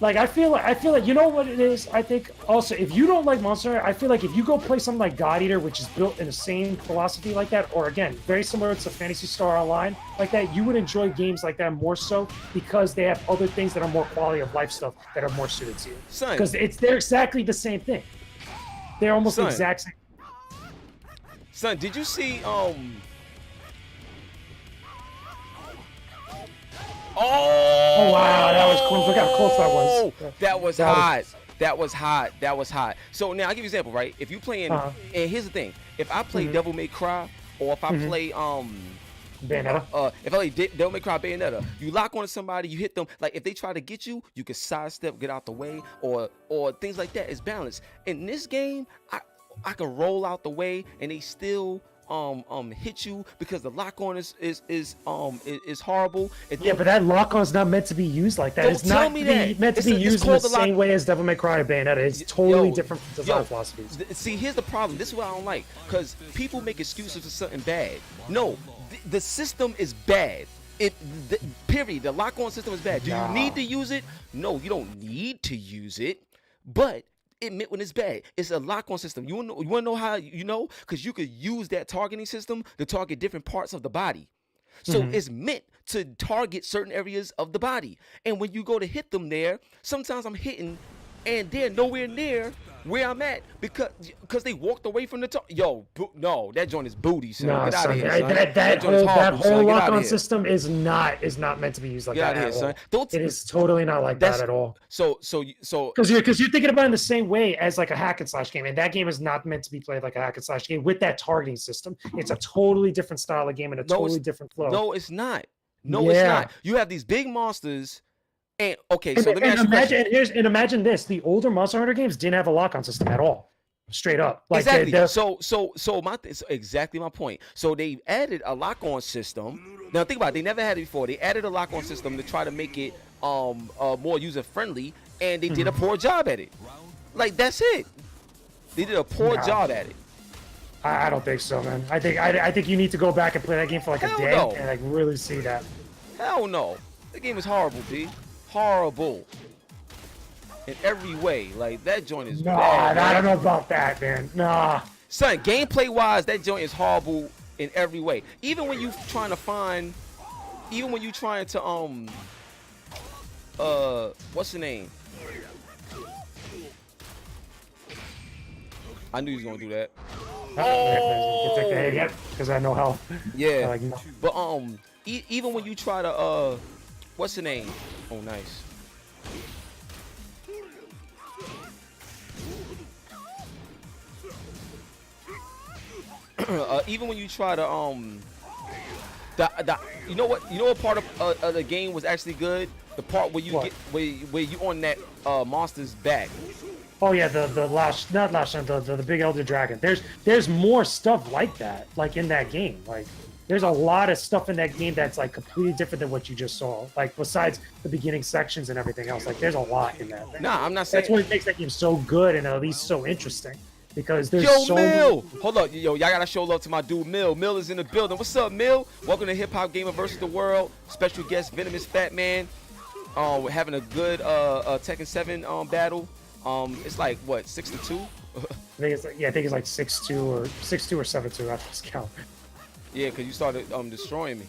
Like I feel like you know what it is. I think also if you don't like Monster Hunter, I feel like if you go play something like God Eater, which is built in the same philosophy like that, or again very similar to Phantasy Star Online like that, you would enjoy games like that more so because they have other things that are more quality of life stuff that are more suited to you. Because they're exactly the same thing. They're almost the exact same. Son, did you see Oh wow, that was close. Look how close that was. That was hot. So now I'll give you an example, right? If you playing, and here's the thing: if I play Devil May Cry, or if I play Bayonetta, if I play Devil May Cry Bayonetta, you lock onto somebody, you hit them. Like if they try to get you, you can sidestep, get out the way, or things like that. It's balanced. In this game, I can roll out the way, and they still hit you because the lock on is horrible. Yeah, but that lock on's not meant to be used like that. Don't It's tell not me meant that. to be It's used in called the the lock- same way as Devil May Cry or Bayonetta. It's totally Yo, different design philosophies. See, here's the problem. This is what I don't like, because people make excuses for something bad. No, the system is bad. Period. The lock-on system is bad. Do you need to use it? No, you don't need to use it, but admit when it's bad. It's a lock-on system. You want to know how you know? Because you could use that targeting system to target different parts of the body. So it's meant to target certain areas of the body. And when you go to hit them there, sometimes I'm hitting and they're nowhere near where I'm at because they walked away from the top. Yo, no, that joint is booty, son. No, Get out son, of here, son. that joint is horrible, whole son. Get outta lock-on here. system is not meant to be used like Get that outta here, at son. all. It is totally not like that at all. So Because you're thinking about it in the same way as like a hack and slash game, and that game is not meant to be played like a hack and slash game with that targeting system. It's a totally different style of game and a totally different flow. No, it's not. No, it's not. You have these big monsters, and okay, so let me ask you a question. Imagine this: the older Monster Hunter games didn't have a lock-on system at all, straight up. Like Exactly. So exactly my point. So they added a lock-on system. Now think about it. They never had it before. They added a lock-on system to try to make it more user-friendly, and they did a poor job at it. Like that's it. They did a poor job at it. I don't think so, man. I think you need to go back and play that game for like Hell a day no. and like really see that. Hell no. The game is horrible, B. Horrible. In every way. Like that joint is bad. I don't man. know about that, man. Nah. Son, gameplay wise, that joint is horrible in every way. Even when you trying to what's the name? I knew he was gonna do that. Oh, because I know how. Yeah. Like, no. But even when you try to what's the name? Oh, nice. Even when you try to you know what part of the game was actually good? The part where you What? get where you on that monster's back. Oh yeah, the big elder dragon. There's more stuff like that, like in that game. Like there's a lot of stuff in that game that's like completely different than what you just saw. Like besides the beginning sections and everything else, like there's a lot in that. Nah, I'm not saying. That's what makes that game so good and at least so interesting. Because there's Yo, so Mill! Hold up, yo, y'all gotta show love to my dude, Mill. Mill is in the building. What's up, Mill? Welcome to Hip Hop Gamer versus the World. Special guest, Venomous Fat Man. We're having a good Tekken 7 battle. It's like what, 6-2? I think it's like 6-2 or 6-2 or 7-2. I lost count. Yeah, cause you started destroying me.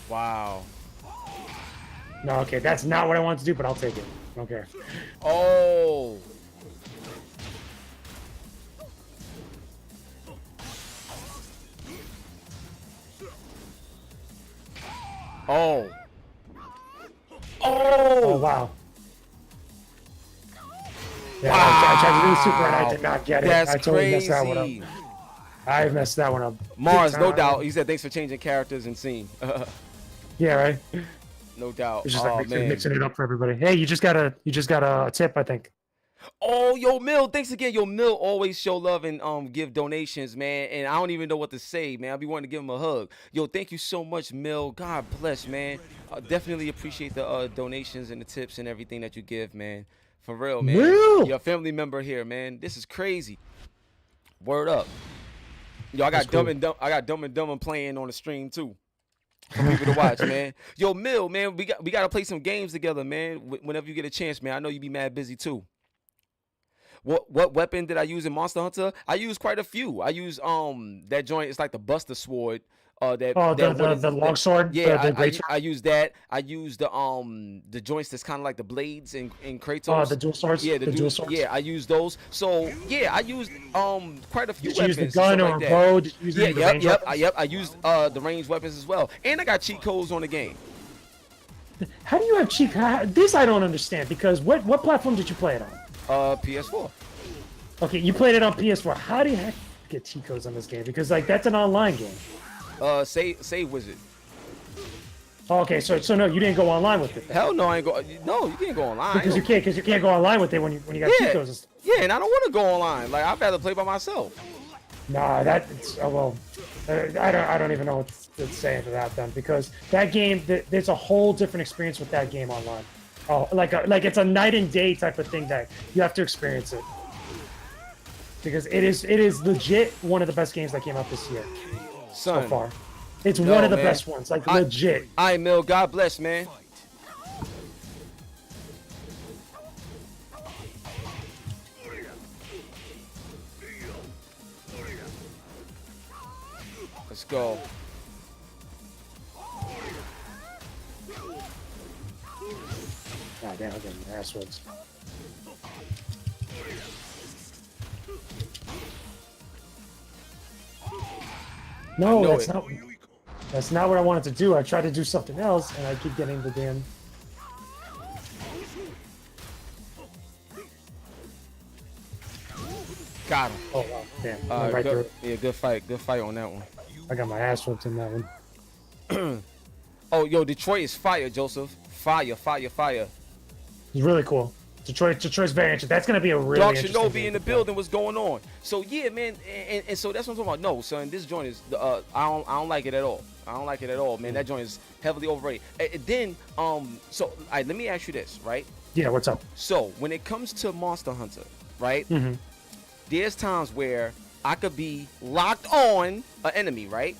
Wow. No, okay, that's not what I wanted to do, but I'll take it. I don't care. Oh. Oh. Oh wow. Yeah, I tried to do super and I did not get it. That's I totally crazy. messed that one up. I messed that one up. Mars, Big no time. doubt. He said thanks for changing characters and scene. Yeah, right. No doubt. It's just Oh, like man. mixing it up for everybody. Hey, you just got a tip, I think. Oh, yo, Mill, thanks again. Yo, Mill always show love and give donations, man. And I don't even know what to say, man. I'll be wanting to give him a hug. Yo, thank you so much, Mill. God bless, man. I definitely appreciate the donations and the tips and everything that you give, man. For real, man. Mill! You're a family member here, man. This is crazy. Word up. Yo, I got That's Dumb cool. and Dumb. I got Dumb and Dumb playing on the stream too. For people to watch, man. Yo, Mill, man, we got to play some games together, man. Whenever you get a chance, man. I know you be mad busy too. What weapon did I use in Monster Hunter? I used quite a few. I used that joint. It's like the Buster Sword. The long sword. Yeah, the great sword. I used that. I used the joints that's kind of like the blades in Kratos. Oh, the dual swords. Yeah, the dual swords. Yeah, I used those. So yeah, I used quite a few Did you weapons. use the gun and or stuff a like bow? Did you use that. any of the range weapons? Yep. I used the ranged weapons as well, and I got cheat codes on the game. How do you have cheat? This I don't understand because what platform did you play it on? PS4. Okay, you played it on PS4. How do you get cheat codes on this game? Because like that's an online game. Save wizard. Okay, so no, you didn't go online with it then. Hell no, I ain't go. No, you can't go online. Because you can't go online with it when you got cheat Yeah, codes and stuff. yeah, and I don't want to go online. Like I'd rather play by myself. Nah, that's well, I don't even know what to say to that then, because that game, there's a whole different experience with that game online. Oh, like it's a night and day type of thing that you have to experience it, because it is legit one of the best games that came out this year so Son, far. It's No, one of the man. best ones, like legit. I Mill, God bless, man. Let's go. God damn, I'm getting ass whipped. No, know that's it. not. That's not what I wanted to do. I tried to do something else, and I keep getting the damn. Got him. Oh wow, damn! Went right through Good, it. yeah, good fight. Good fight on that one. I got my ass whipped in that one. Oh, yo, Detroit is fire, Joseph. Fire, fire, fire. It's really cool. Detroit's very interesting. That's gonna be a really Dark interesting Shinobi game in the to play. building. What's going on? So yeah, man, and so that's what I'm talking about. No, son, this joint is I don't like it at all. I don't like it at all, man. That joint is heavily overrated. And then so let me ask you this, right? Yeah, what's up? So when it comes to Monster Hunter, right? Mm-hmm. There's times where I could be locked on an enemy, right?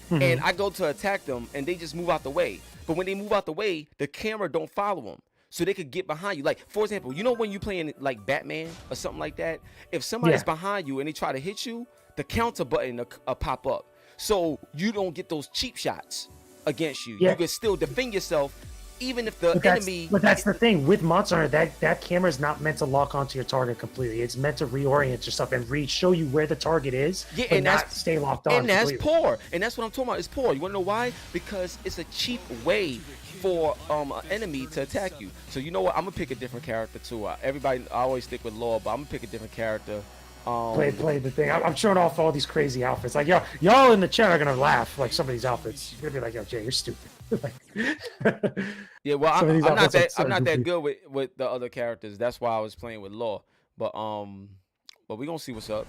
Mm-hmm. And I go to attack them, and they just move out the way. But when they move out the way, the camera don't follow them, so they could get behind you. Like, for example, you know when you playing like Batman or something like that, if somebody's Yeah. behind you and they try to hit you, the counter button will pop up, so you don't get those cheap shots against you. Yeah. You can still defend yourself, even if the But enemy. that's the thing with Monster Hunter. That camera is not meant to lock onto your target completely. It's meant to reorient yourself and show you where the target is, Yeah, but and not that's- stay locked on. And that's completely. poor. And that's what I'm talking about. It's poor. You want to know why? Because it's a cheap way for an enemy to attack you. So you know what? I'm gonna pick a different character too. I always stick with Law, but I'm gonna pick a different character. Play the thing. I'm showing off all these crazy outfits. Like y'all in the chat are gonna laugh like some of these outfits. You're gonna be like, "Yo, Jay, you're stupid." Like, Yeah, well, some of these I'm not outfits are that so I'm not that goofy. good with the other characters. That's why I was playing with Law. But we gonna see what's up.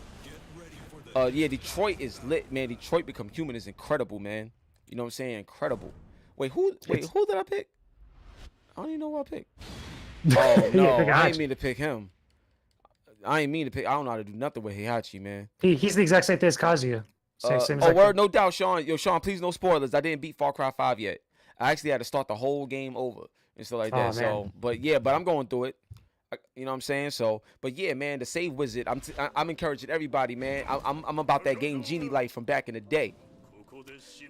Yeah, Detroit is lit, man. Detroit Become Human is incredible, man. You know what I'm saying? Incredible. Wait, who did I pick? I don't even know who I picked. Oh no, Yeah, pick I Hachi. ain't mean to pick him. I ain't mean to pick. I don't know how to do nothing with Heihachi, man. He's the exact same thing as Kazuya. Same Oh, exact word, thing. no doubt, Sean. Yo, Sean, please no spoilers. I didn't beat Far Cry 5 yet. I actually had to start the whole game over and stuff like that. Oh, So, man. but I'm going through it. You know what I'm saying? So, but yeah, man, the save wizard. I'm encouraging everybody, man. I'm about that game genie life from back in the day.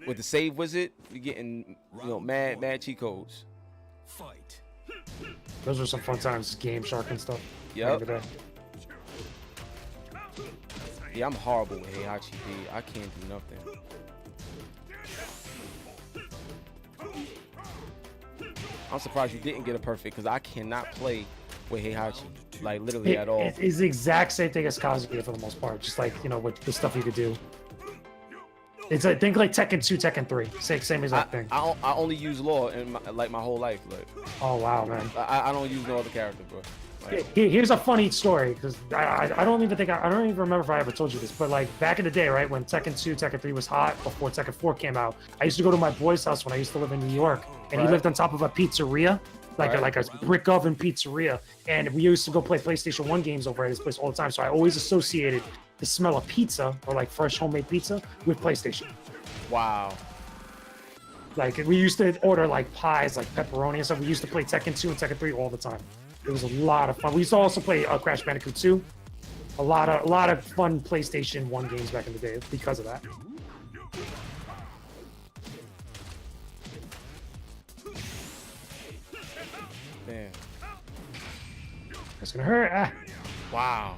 With the save wizard, you're getting mad cheat codes. Fight. Those were some fun times, Game Shark and stuff. Yep. back in the day. Yeah, I'm horrible with Heihachi, B. I can't do nothing. I'm surprised you didn't get a perfect because I cannot play with Heihachi, like literally at all. It's the exact same thing as Kazuya for the most part. Just like with the stuff you could do. It's like think like Tekken 2, Tekken 3, same exact thing. I only use Law in my whole life. Like Oh wow, man. I don't use no other character, bro. Like, Here's a funny story because I don't even think I don't even remember if I ever told you this, but like back in the day, right when Tekken 2, Tekken 3 was hot before Tekken 4 came out, I used to go to my boy's house when I used to live in New York, and he Right. lived on top of a pizzeria, Right. like a brick oven pizzeria, and we used to go play PlayStation 1 games over at his place all the time. So I always associated the smell of pizza or like fresh homemade pizza with PlayStation. wow. Like we used to order like pies, like pepperoni and stuff. We used to play Tekken 2 and Tekken 3 all the time. It was a lot of fun. We used to also play Crash Bandicoot 2. A lot of fun PlayStation 1 games back in the day because of that. Man. It's gonna hurt. Ah. Wow.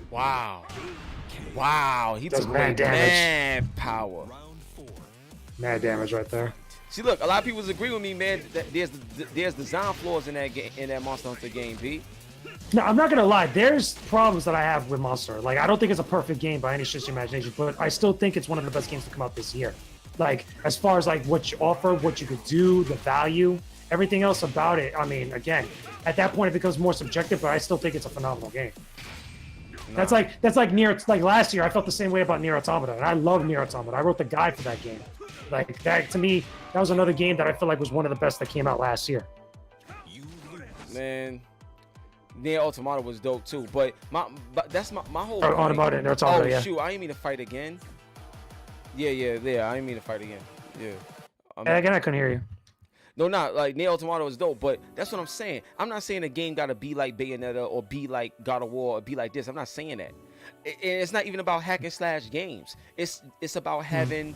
Wow. Wow. He Does took mad away damage. man power. Round 4. Mad damage right there. See, look, a lot of people agree with me, man. That there's design flaws in that game, in that Monster Hunter game, B. No, I'm not gonna lie. There's problems that I have with Monster. Like I don't think it's a perfect game by any stretch of the imagination, but I still think it's one of the best games to come out this year. Like as far as like what you offer, what you could do, the value, everything else about it. I mean, again, at that point it becomes more subjective, but I still think it's a phenomenal game. Nah. That's like Nier. Like last year, I felt the same way about Nier Automata, and I love Nier Automata. I wrote the guide for that game. Like that to me, that was another game that I feel like was one of the best that came out last year. You lose. Man, Nier Automata was dope too, but that's my whole Or point. Automata, Nier Automata, Oh yeah. shoot, I ain't mean to fight again. Yeah, I ain't mean to fight again. Yeah. And again, I couldn't hear you. No, not like Nier Automata is dope, but that's what I'm saying. I'm not saying a game gotta be like Bayonetta or be like God of War or be like this. I'm not saying that. And it's not even about hack and slash games. It's about having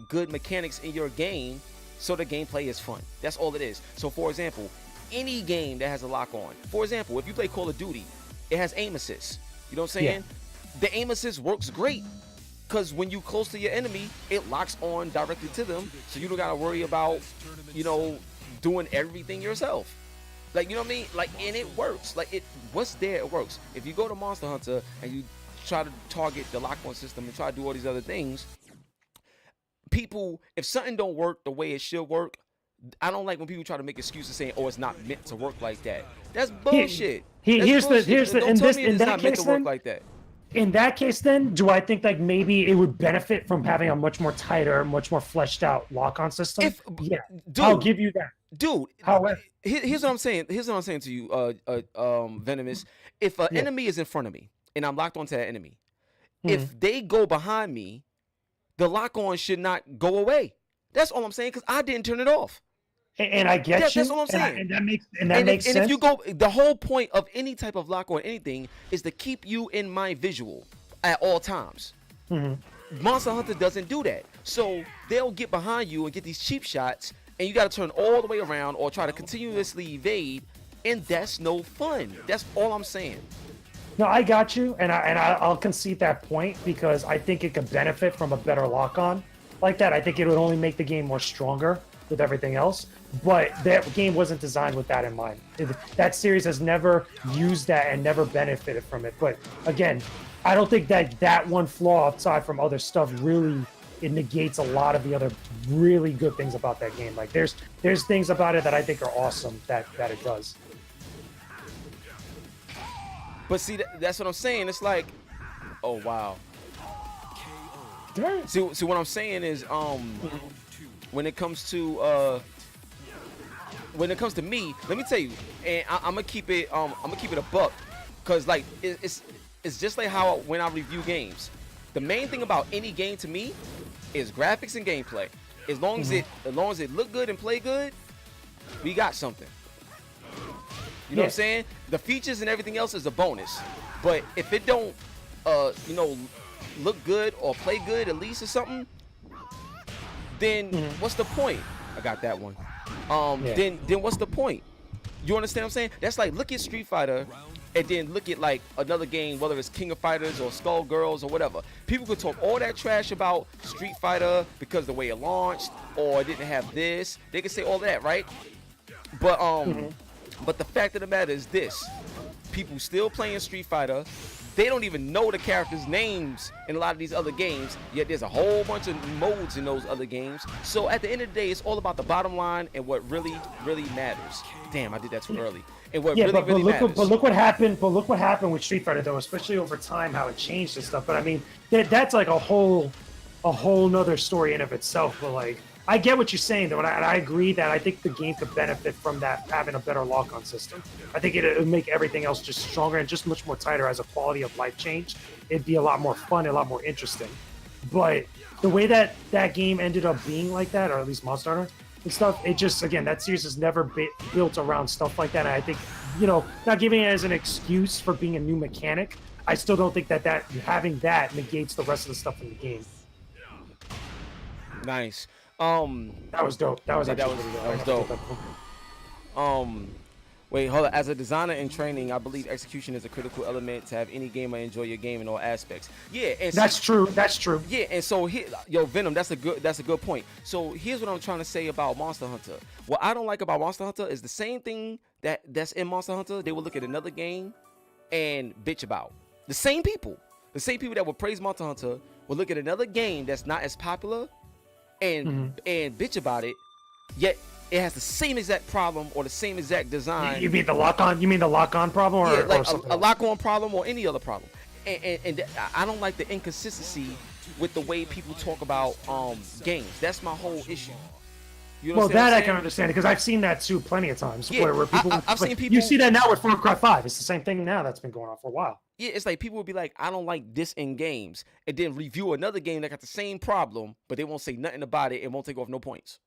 good mechanics in your game so the gameplay is fun. That's all it is. So for example, any game that has a lock on. For example, if you play Call of Duty, it has aim assist. You know what I'm saying? The aim assist works great. Because when you close to your enemy, it locks on directly to them, so you don't gotta worry about, you know, doing everything yourself. Like, you know what I mean? Like, and it works. Like, what's there, it works. If you go to Monster Hunter and you try to target the lock-on system and try to do all these other things, people, if something don't work the way it should work, I don't like when people try to make excuses saying, "Oh, it's not meant to work like that." That's bullshit. Here's the Don't in tell this me in it's that not meant case to work then. like that. In that case, then, do I think like maybe it would benefit from having a much more tighter, much more fleshed out lock-on system? Yeah, Dude, I'll give you that. Dude, However, here's what I'm saying. Here's what I'm saying to you, Venomous. If an enemy is in front of me and I'm locked onto that enemy, if they go behind me, the lock-on should not go away. That's all I'm saying, because I didn't turn it off. and I get you. That's all I'm saying. And that makes sense. And if you go, the whole point of any type of lock on anything is to keep you in my visual at all times. Monster Hunter doesn't do that. So they'll get behind you and get these cheap shots, and you got to turn all the way around or try to continuously evade, and that's no fun. That's all I'm saying. No, I got you, and I'll concede that point because I think it could benefit from a better lock-on like that. I think it would only make the game more stronger with everything else, but that game wasn't designed with that in mind. That series has never used that and never benefited from it. But again, I don't think that one flaw, aside from other stuff, really it negates a lot of the other really good things about that game. Like there's things about it that I think are awesome that it does. But see, that's what I'm saying. It's like, oh wow. See what I'm saying is, when it comes to me, let me tell you, and I'm gonna keep it a buck, cause like it's just like how when I review games, the main thing about any game to me is graphics and gameplay. As long as it look good and play good, we got something. You know what I'm saying? The features and everything else is a bonus, but if it don't, look good or play good at least or something, then what's the point? I got that one. Then what's the point? You understand what I'm saying? That's like, look at Street Fighter and then look at like another game, whether it's King of Fighters or Skullgirls or whatever. People could talk all that trash about Street Fighter because the way it launched or it didn't have this. They could say all that, right? But but the fact of the matter is this: people still playing Street Fighter. They don't even know the characters' names in a lot of these other games, yet there's a whole bunch of modes in those other games. So at the end of the day, it's all about the bottom line and what really, really matters. Damn, I did that too early. And what really matters. But look what happened. But look what happened with Street Fighter, though, especially over time, how it changed and stuff. But I mean, that's like a whole nother story in of itself. But like, I get what you're saying, though, and I agree that I think the game could benefit from that, having a better lock-on system. I think it would make everything else just stronger and just much more tighter as a quality of life change. It'd be a lot more fun, a lot more interesting. But the way that game ended up being like that, or at least Monster Hunter and stuff, it just, again, that series has never built around stuff like that. And I think, not giving it as an excuse for being a new mechanic, I still don't think that having that negates the rest of the stuff in the game. Nice. That was dope. That was dope. Wait, hold on. As a designer in training, I believe execution is a critical element to have any gamer enjoy your game in all aspects. Yeah, and that's true. That's true. Yeah, and so here, Venom, that's a good point. So here's what I'm trying to say about Monster Hunter. What I don't like about Monster Hunter is the same thing that's in Monster Hunter. They will look at another game and bitch about. The same people that would praise Monster Hunter will look at another game that's not as popular and bitch about it, yet it has the same exact problem or the same exact design. You mean the lock-on? You mean the lock-on problem, or, Yeah, like or something a else? lock-on problem or any other problem. And I don't like the inconsistency with the way people talk about games. That's my whole issue. You Well, understand what that I'm I can saying? understand because I've seen that too plenty of times. Yeah, where people, I've seen people. You see that now with Far Cry 5. It's the same thing now that's been going on for a while. Yeah, it's like people would be like, I don't like this in games, and then review another game that got the same problem, but they won't say nothing about it and won't take off no points.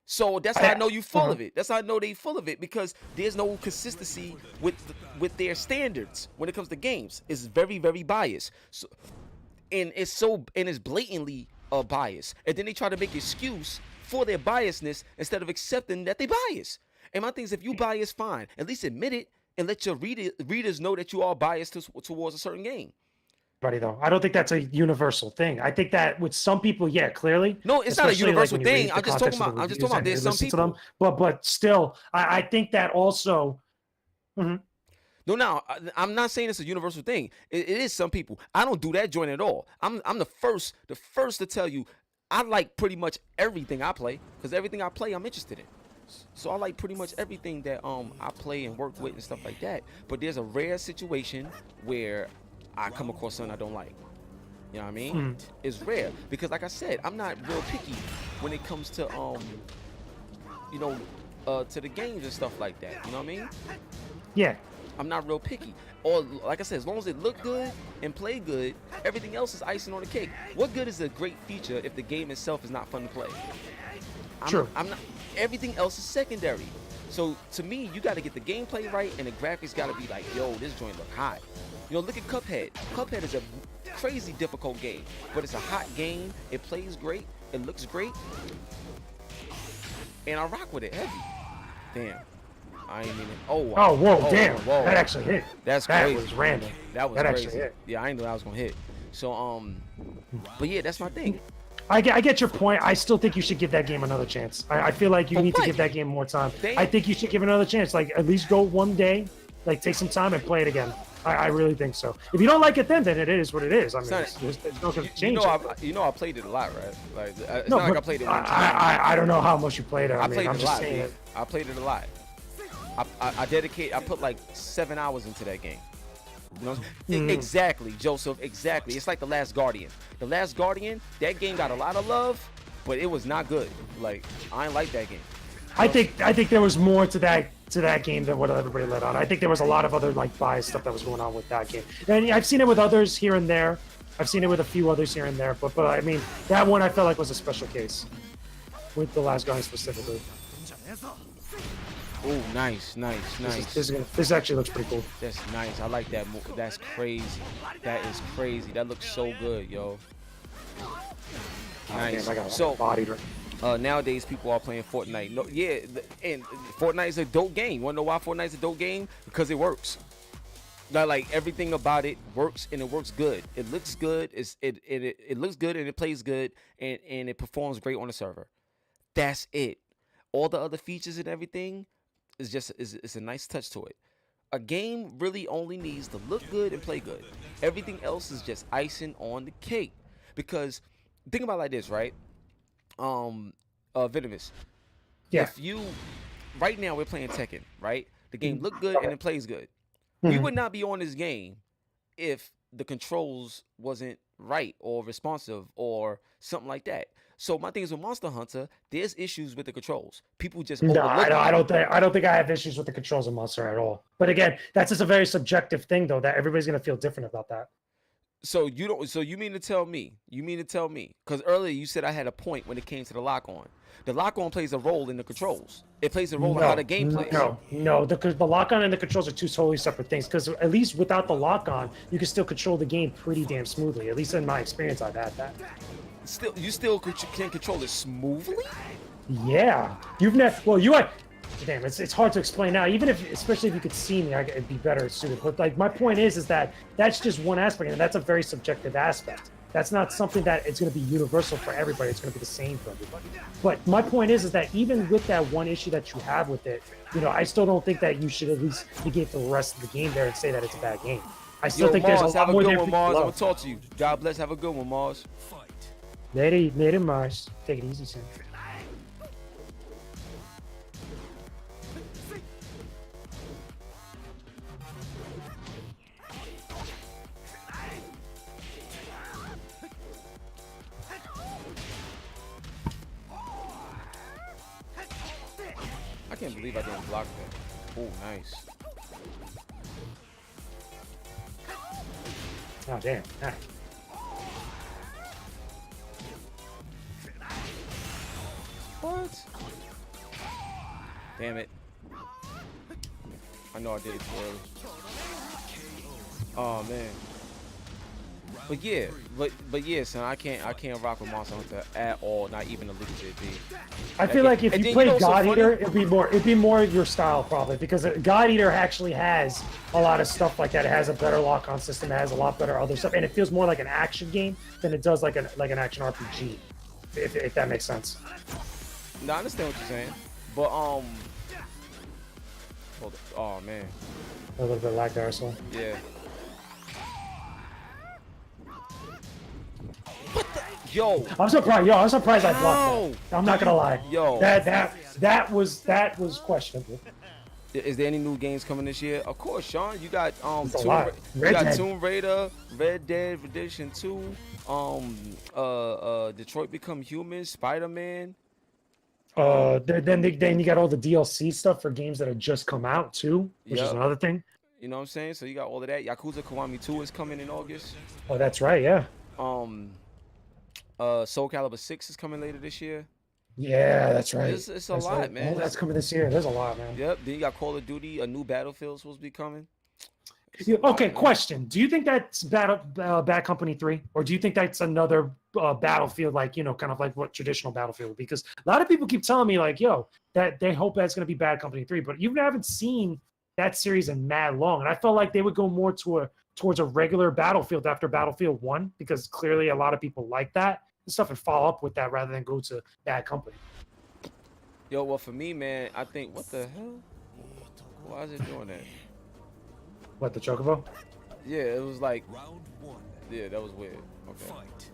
So that's how I know you full of it. That's how I know they full of it, because there's no consistency with their standards when it comes to games. It's very, very biased. So, and it's blatantly biased. And then they try to make excuse for their biasness instead of accepting that they bias. And my thing is, if you bias, fine. At least admit it and let your readers know that you are biased towards a certain game. Though I don't think that's a universal thing. I think that with some people, yeah, clearly. No, it's not a especially, universal when you read thing. the I'm just talking context of about. the I'm just reviews talking about. and There's you some listen to people. them. But still, I think that also. No, now I'm not saying it's a universal thing. It is some people. I don't do that joint at all. I'm the first to tell you I like pretty much everything I play, because everything I play I'm interested in. So I like pretty much everything that I play and work with and stuff like that. But there's a rare situation where I come across something I don't like. You know what I mean? It's rare because, like I said, I'm not real picky when it comes to to the games and stuff like that. You know what I mean? Yeah. I'm not real picky. Or like I said, as long as it look good and play good, everything else is icing on the cake. What good is a great feature if the game itself is not fun to play? True. I'm not. Everything else is secondary. So to me, you got to get the gameplay right, and the graphics got to be like, yo, this joint look hot. You know, look at Cuphead. Cuphead is a crazy difficult game, but it's a hot game. It plays great. It looks great, and I rock with it heavy. Damn. I ain't mean it. Oh, wow. Oh, whoa, damn. Whoa. That actually hit. That's that crazy. was random. That was that crazy. actually hit. Yeah, I didn't know I was gonna hit. So but yeah, that's my thing. I get your point. I still think you should give that game another chance. I feel like you For need what? to give that game more time. They- I think you should give it another chance. Like, at least go one day, like take some time and play it again. I really think so. If you don't like it, then it is what it is. I mean, Son, there's no going to You change know, it. I played it a lot, right? Like it's No, not like but I played it one time. I don't know how much you played it. I I mean, played I'm it a just lot. saying Man. it. I played it a lot. I put like 7 hours into that game. You know, exactly, Joseph. Exactly. It's like The Last Guardian. The Last Guardian. That game got a lot of love, but it was not good. Like I ain't like that game. I think there was more to that game than what everybody let on. I think there was a lot of other like bias stuff that was going on with that game. And I've seen it with others here and there. I've seen it with a few others here and there. But I mean, that one I felt like was a special case with The Last Guardian specifically. Oh, nice. This actually looks pretty cool. That's nice. I like that. That's crazy. That is crazy. That looks so good, yo. Nice. Damn, I got So bodied. nowadays people are playing Fortnite. No, yeah, and Fortnite is a dope game. Want to know why Fortnite's a dope game? Because it works. Like everything about it works, and it works good. It looks good. It looks good, and it plays good, and it performs great on the server. That's it. All the other features and everything is just is a nice touch to it. A game really only needs to look good and play good. Everything else is just icing on the cake. Because think about it like this, right? Venomous. Yeah. If you right now we're playing Tekken, right? The game look good and it plays good. We would not be on this game if the controls wasn't right or responsive or something like that. So my thing is with Monster Hunter, there's issues with the controls. People just No, overlook I them. don't think I have issues with the controls of Monster at all. But again, that's just a very subjective thing, though, that everybody's gonna feel different about that. So you don't. So you mean to tell me? Because earlier you said I had a point when it came to the lock on. The lock on plays a role in the controls. It plays a role in how the game plays. No. The lock on and the controls are two totally separate things. Because at least without the lock on, you can still control the game pretty damn smoothly. At least in my experience, I've had that. You still can control it smoothly. Yeah, you've never. Well, you are. Damn, it's hard to explain now. Even if, especially if you could see me, it'd be better suited. But like, my point is that that's just one aspect, and that's a very subjective aspect. That's not something that it's going to be universal for everybody. It's going to be the same for everybody. But my point is that even with that one issue that you have with it, I still don't think that you should at least negate the rest of the game there and say that it's a bad game. I still think Mars, there's a have lot more good there one, for you to Mars. I'm love. gonna talk to you. God bless. Have a good one, Mars. Lady Mars. Take it easy, son. I can't believe I didn't block that. Oh, nice. Oh, damn. All right. What? Damn it. I know I did it too early. Oh man. But yeah, son, I can't rock with Monster Hunter at all, not even a little bit, B. I feel like if And you then, play you know what's so God funny? Eater, it'd be more your style probably, because God Eater actually has a lot of stuff like that. It has a better lock-on system, it has a lot better other stuff, and it feels more like an action game than it does like an action RPG. If that makes sense. No, I understand what you're saying, but hold on. Oh man, A little bit lag there, so. yeah. Yo, I'm surprised. Yo, I'm surprised I How? blocked that. I'm not gonna lie. Yo. that was questionable. is there any new games coming this year? Of course, Sean. You got It's a lot. you Red got Dead. Tomb Raider, Red Dead Redemption 2, Detroit Become Human, Spider-Man. Then you got all the DLC stuff for games that have just come out too, which is Yep. another thing. You know what I'm saying? So you got all of that. Yakuza Kiwami 2 is coming in August. Oh, that's right. Yeah. Soul Calibur 6 is coming later this year. Yeah, that's right. It's a That's lot, right. man. Oh, that's coming this year. There's a lot, man. Yep. Then you got Call of Duty, a new Battlefield supposed to be coming. It's a Yeah, lot, okay, man. question. Do you think that's Bad Company 3? Or do you think that's another Battlefield, like, kind of like what traditional Battlefield would be? Because a lot of people keep telling me, like, yo, that they hope that's going to be Bad Company 3, but you haven't seen that series in mad long. And I felt like they would go more towards a regular Battlefield after Battlefield 1, because clearly a lot of people like that and stuff and follow up with that rather than go to Bad Company. Yo, well, for me, man, I think, what the hell? Why is it doing that? What, the Chocobo? Yeah, it was like, Round one. yeah, that was weird. Okay. Fight.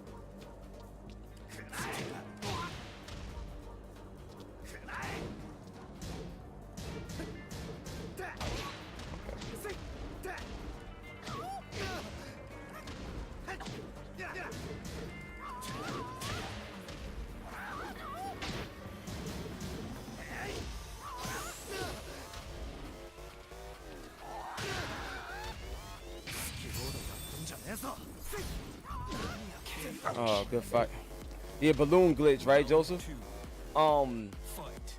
Oh, good fight. Yeah, balloon glitch, right, Joseph? Fight.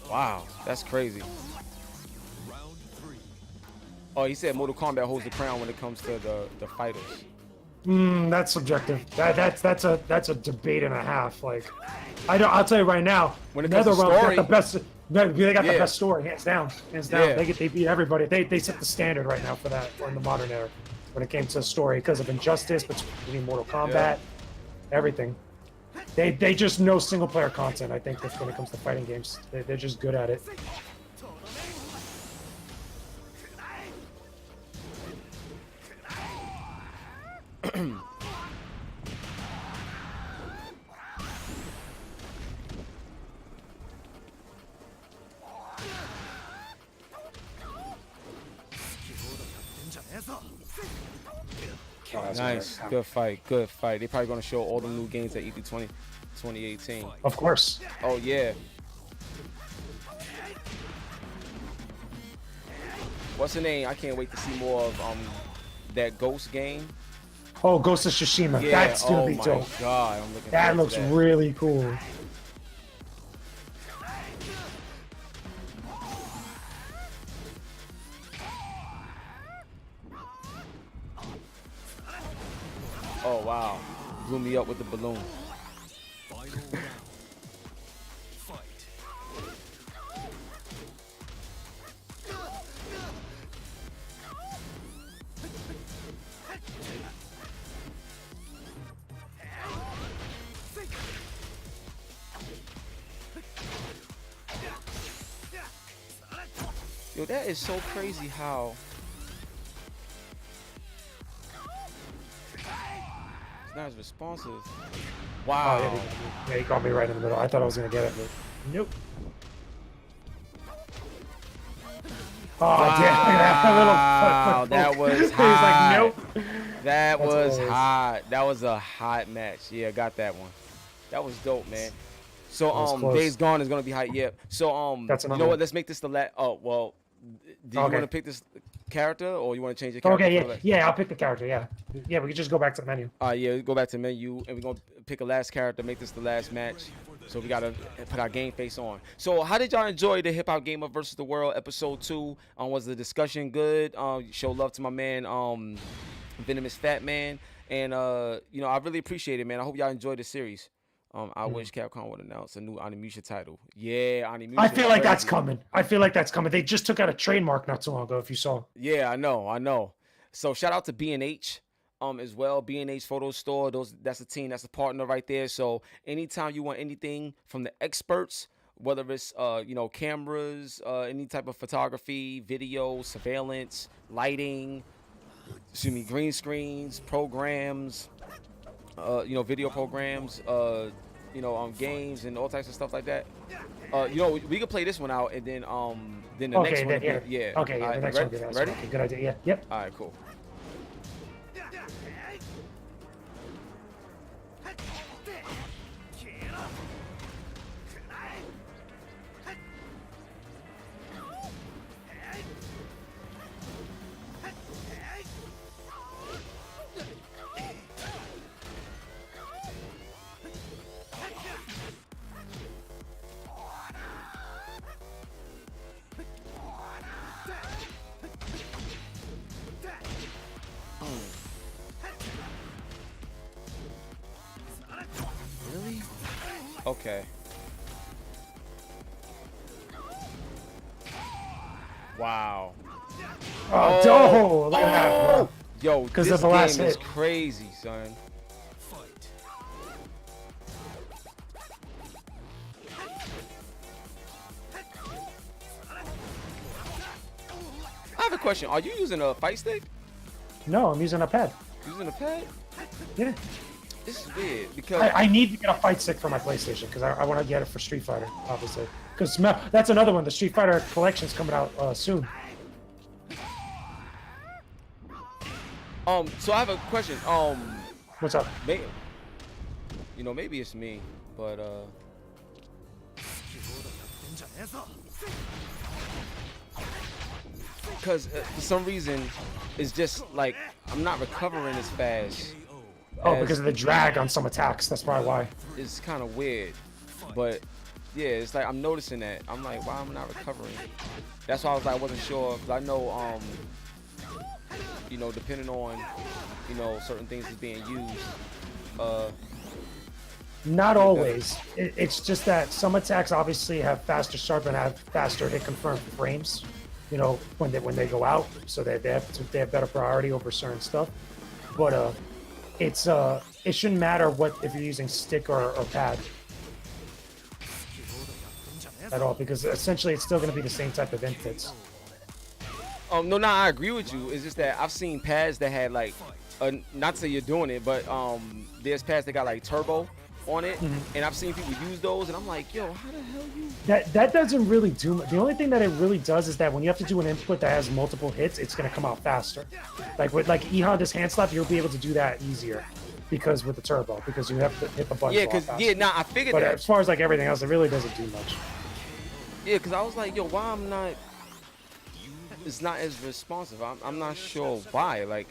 Wow, that's crazy. Round three. Oh, he said Mortal Kombat holds the crown when it comes to the fighters. That's subjective. That's a debate and a half. Like, I'll tell you right now. When it comes to NetherRealm got story- the best. They got the Yeah. best story, hands down. Hands down. Yeah. They beat everybody. They set the standard right now for that in the modern era when it came to story because of Injustice, between Mortal Kombat, Yeah. everything. They just know single player content. I think when it comes to fighting games, they're just good at it. Oh, that's Nice, great. good fight, good fight. They're probably gonna show all the new games at E3 2018. Of course. Oh yeah. What's the name? I can't wait to see more of that Ghost game. Oh, Ghost of Tsushima. Yeah. That's gonna Oh be my dope. god, I'm looking. That forward looks to that. really cool. wow. Blew me up with the balloon. Final round. Fight. Yo, that is so crazy how it's not as responsive. Oh, Wow. yeah, he got me right in the middle. I thought I was gonna get it, but nope. Oh, damn! Wow, that was He's hot. like, nope. That That's was hilarious. hot. That was a hot match. Yeah, I got that one. That was dope, man. So That was close. Days Gone is gonna be hot. Yeah. So That's you another know one. what? Let's make this the last. Oh well, do you Okay. want to pick this character or you want to change the character? Okay, for the yeah, last? yeah. I'll pick the character. Yeah, yeah. We could just go back to the menu. Yeah, go back to menu and we're gonna pick a last character, make this the last match. So we gotta put our game face on. So how did y'all enjoy the Hip Hop Gamer versus the World episode 2? Was the discussion good? Show love to my man, Venomous Fat Man, and you know I really appreciate it, man. I hope y'all enjoyed the series. I wish Capcom would announce a new Onimusha title. Yeah, Onimusha. I feel like that's crazy. coming. I feel like that's coming. They just took out a trademark not too long ago. If you saw. Yeah, I know. So shout out to B&H as well. B&H Photo Store. That's a team, that's a partner right there. So anytime you want anything from the experts, whether it's you know, cameras, any type of photography, video, surveillance, lighting, green screens, programs, you know, video programs, you know, games and all types of stuff like that. You know, we could play this one out and then the next Okay, one. then, yeah. would be- yeah. Okay, yeah. The next one. That's Ready? okay, good idea. Yeah. Yep. All right, cool. Really? Okay. Wow. Oh, oh, look at that, bro. Yo, 'Cause this of the last game is hit. crazy, son. Fight. I have a question. Are you using a fight stick? No, I'm using a pad. Using a pad? Yeah. This is weird because I need to get a fight stick for my PlayStation because I want to get it for Street Fighter, obviously. Because that's another one. The Street Fighter collection's coming out soon. so I have a question. What's up? Maybe, you know, maybe it's me, but because for some reason it's just like I'm not recovering as fast. Oh, as- because of the drag on some attacks. That's probably why. It's kind of weird, but yeah, it's like I'm noticing that. I'm like, why am I not recovering? That's why I was like, I wasn't sure. 'Cause I know, you know, depending on, you know, certain things is being used. Not always. It's just that some attacks obviously have faster start and have faster hit confirmed frames. You know, when they go out, so they have better priority over certain stuff. But it shouldn't matter what if you're using stick or pad at all, because essentially it's still going to be the same type of inputs. No, I agree with you. It's just that I've seen pads that had like, not to say you're doing it, but there's pads that got like turbo on it, and I've seen people use those, and I'm like, yo, how the hell you? That doesn't really do much. The only thing that it really does is that when you have to do an input that has multiple hits, it's going to come out faster. Like with E Honda's hand slap, you'll be able to do that easier because with the turbo, because you have to hit the button. Yeah, because I figured But that. as far as like everything else, it really doesn't do much. Yeah, because I was like, yo, why I'm not? It's not as responsive. I'm not sure why. Like,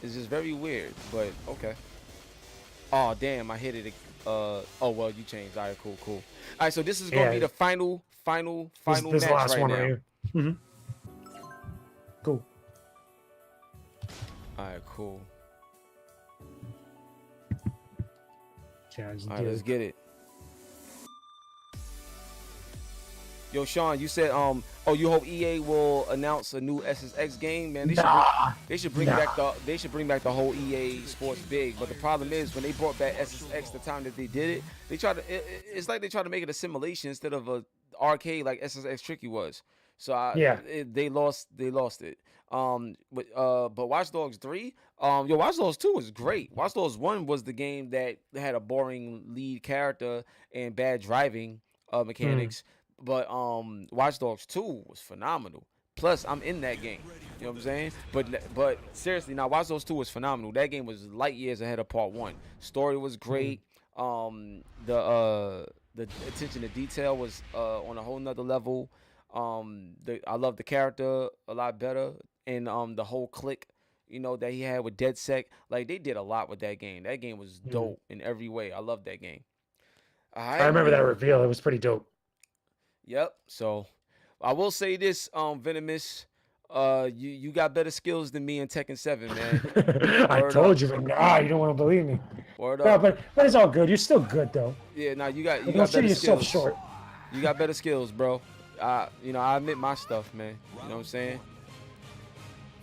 it's just very weird. But okay. Oh damn, I hit it. Oh well, you changed. All right, cool. All right, so this is gonna be the final This match is the last right one now. right here. Cool. All right, cool. Challenge All right, let's Duke. get it. Yo, Sean, you said oh, you hope EA will announce a new SSX game, man. They should bring back the whole EA Sports big. But the problem is when they brought back SSX the time that they did it, they tried to it's like they tried to make it a simulation instead of a arcade like SSX Tricky was. So Yeah. they lost it. But Watch Dogs 3, Watch Dogs 2 was great. Watch Dogs 1 was the game that had a boring lead character and bad driving mechanics. But Watch Dogs 2 was phenomenal. Plus, I'm in that game. You know what I'm saying? But seriously, now Watch Dogs 2 was phenomenal. That game was light years ahead of Part 1. Story was great. The attention to detail was on a whole nother level. I love the character a lot better, and the whole clique, that he had with DeadSec. Like, they did a lot with that game. That game was dope in every way. I love that game. All right, I remember man. that reveal. It was pretty dope. Yep. So I will say this, Venomous, you got better skills than me in Tekken 7, man. I Word told up. you, but nah, you don't want to believe me. Word No, up. but it's all good. You're still good though. Yeah, nah, you got Don't better shoot yourself skills. short. You got better skills, bro. I admit my stuff, man. You know what I'm saying?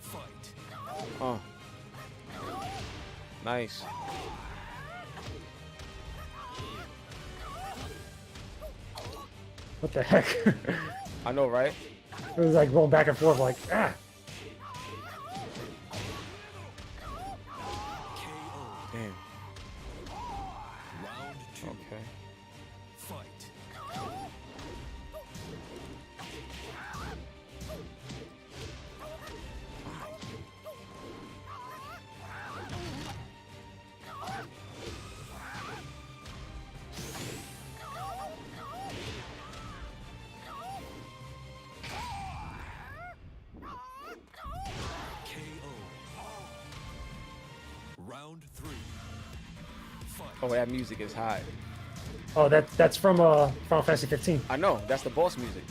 Fight. Nice. What the heck? I know, right? It was like going back and forth, like ah. KO. Damn. Round 2. Okay. Fight. KO. Round 3. Fight. Oh, that music is high. Oh, that's from Final Fantasy 15. I know. That's the boss music.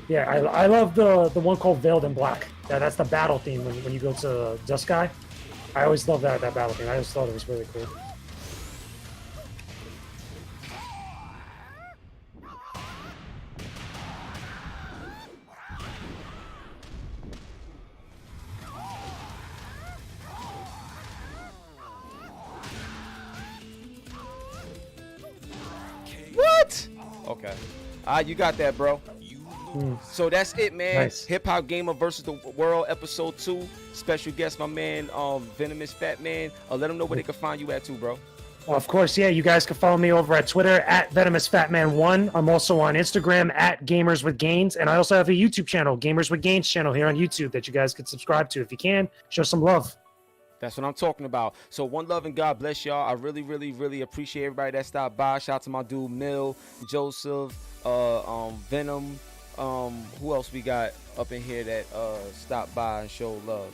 Yeah, I love the one called Veiled in Black. That's the battle theme when you go to Duskai. I always love that battle theme. I just thought it was really cool. What? Okay. You got that, bro. So that's it, man. Nice. Hip Hop Gamer versus the World, episode 2. Special guest, my man, Venomous Fat Man. Let them know where they can find you at too, bro. Well, of course, yeah. You guys can follow me over at Twitter at VenomousFatman1. I'm also on Instagram at Gamers with Gains, and I also have a YouTube channel, Gamers with Gains channel here on YouTube that you guys can subscribe to if you can. Show some love. That's what I'm talking about. So one love and God bless y'all. I really, really, really appreciate everybody that stopped by. Shout out to my dude Mill, Joseph, Venom. Who else we got up in here that stopped by and showed love?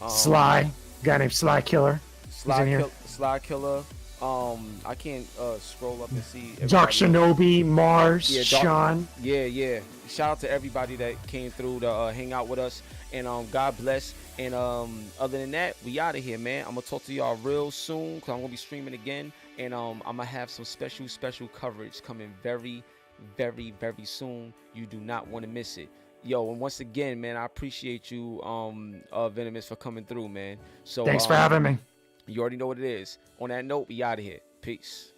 Sly, guy named Sly Killer. Sly Killer. I can't scroll up and see. Doc Shinobi, Mars, Yeah, Sean. Yeah. Shout out to everybody that came through to hang out with us. And God bless. And other than that, we out of here, man. I'm gonna talk to y'all real soon because I'm gonna be streaming again. And I'm gonna have some special coverage coming very, very, very soon. You do not want to miss it. Yo, and once again, man, I appreciate you, Venomous, for coming through, man. So Thanks for having me. you already know what it is. On that note, we out of here. Peace.